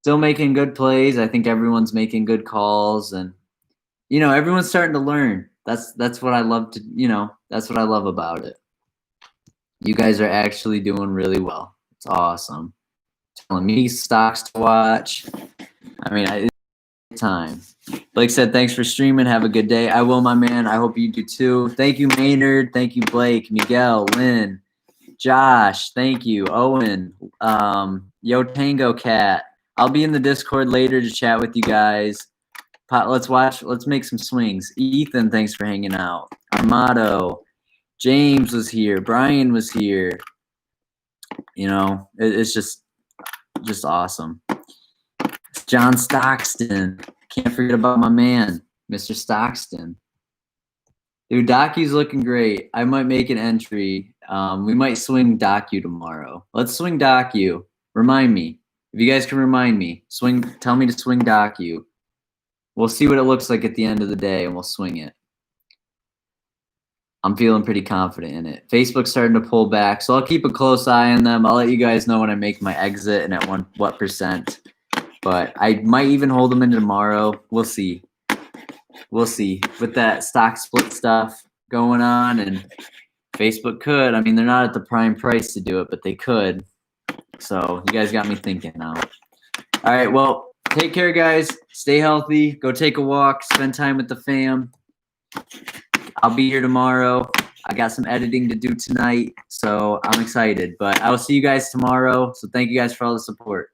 Speaker 1: still making good plays. I think everyone's making good calls, and everyone's starting to learn. That's what I love to, that's what I love about it. You guys are actually doing really well. It's awesome. Telling me stocks to watch. I mean, time. Blake said, thanks for streaming. Have a good day. I will, my man. I hope you do too. Thank you, Maynard. Thank you, Blake, Miguel, Lynn, Josh. Thank you, Owen, Yo Tango Cat. I'll be in the Discord later to chat with you guys. Let's make some swings. Ethan, thanks for hanging out. Armado, James was here. Brian was here. You know, it's just awesome. John Stockton. Can't forget about my man, Mr. Stockton. Dude, Docu's looking great. I might make an entry. We might swing Docu tomorrow. Let's swing Docu. Remind me. If you guys can remind me, tell me to swing Docu. We'll see what it looks like at the end of the day, and we'll swing it. I'm feeling pretty confident in it. Facebook's starting to pull back, so I'll keep a close eye on them. I'll let you guys know when I make my exit and at what percent. But I might even hold them into tomorrow. We'll see. We'll see. With that stock split stuff going on, and Facebook could. I mean, they're not at the prime price to do it, but they could. So you guys got me thinking now. All right, well, take care, guys. Stay healthy. Go take a walk. Spend time with the fam. I'll be here tomorrow. I got some editing to do tonight, so I'm excited. But I will see you guys tomorrow. So thank you guys for all the support.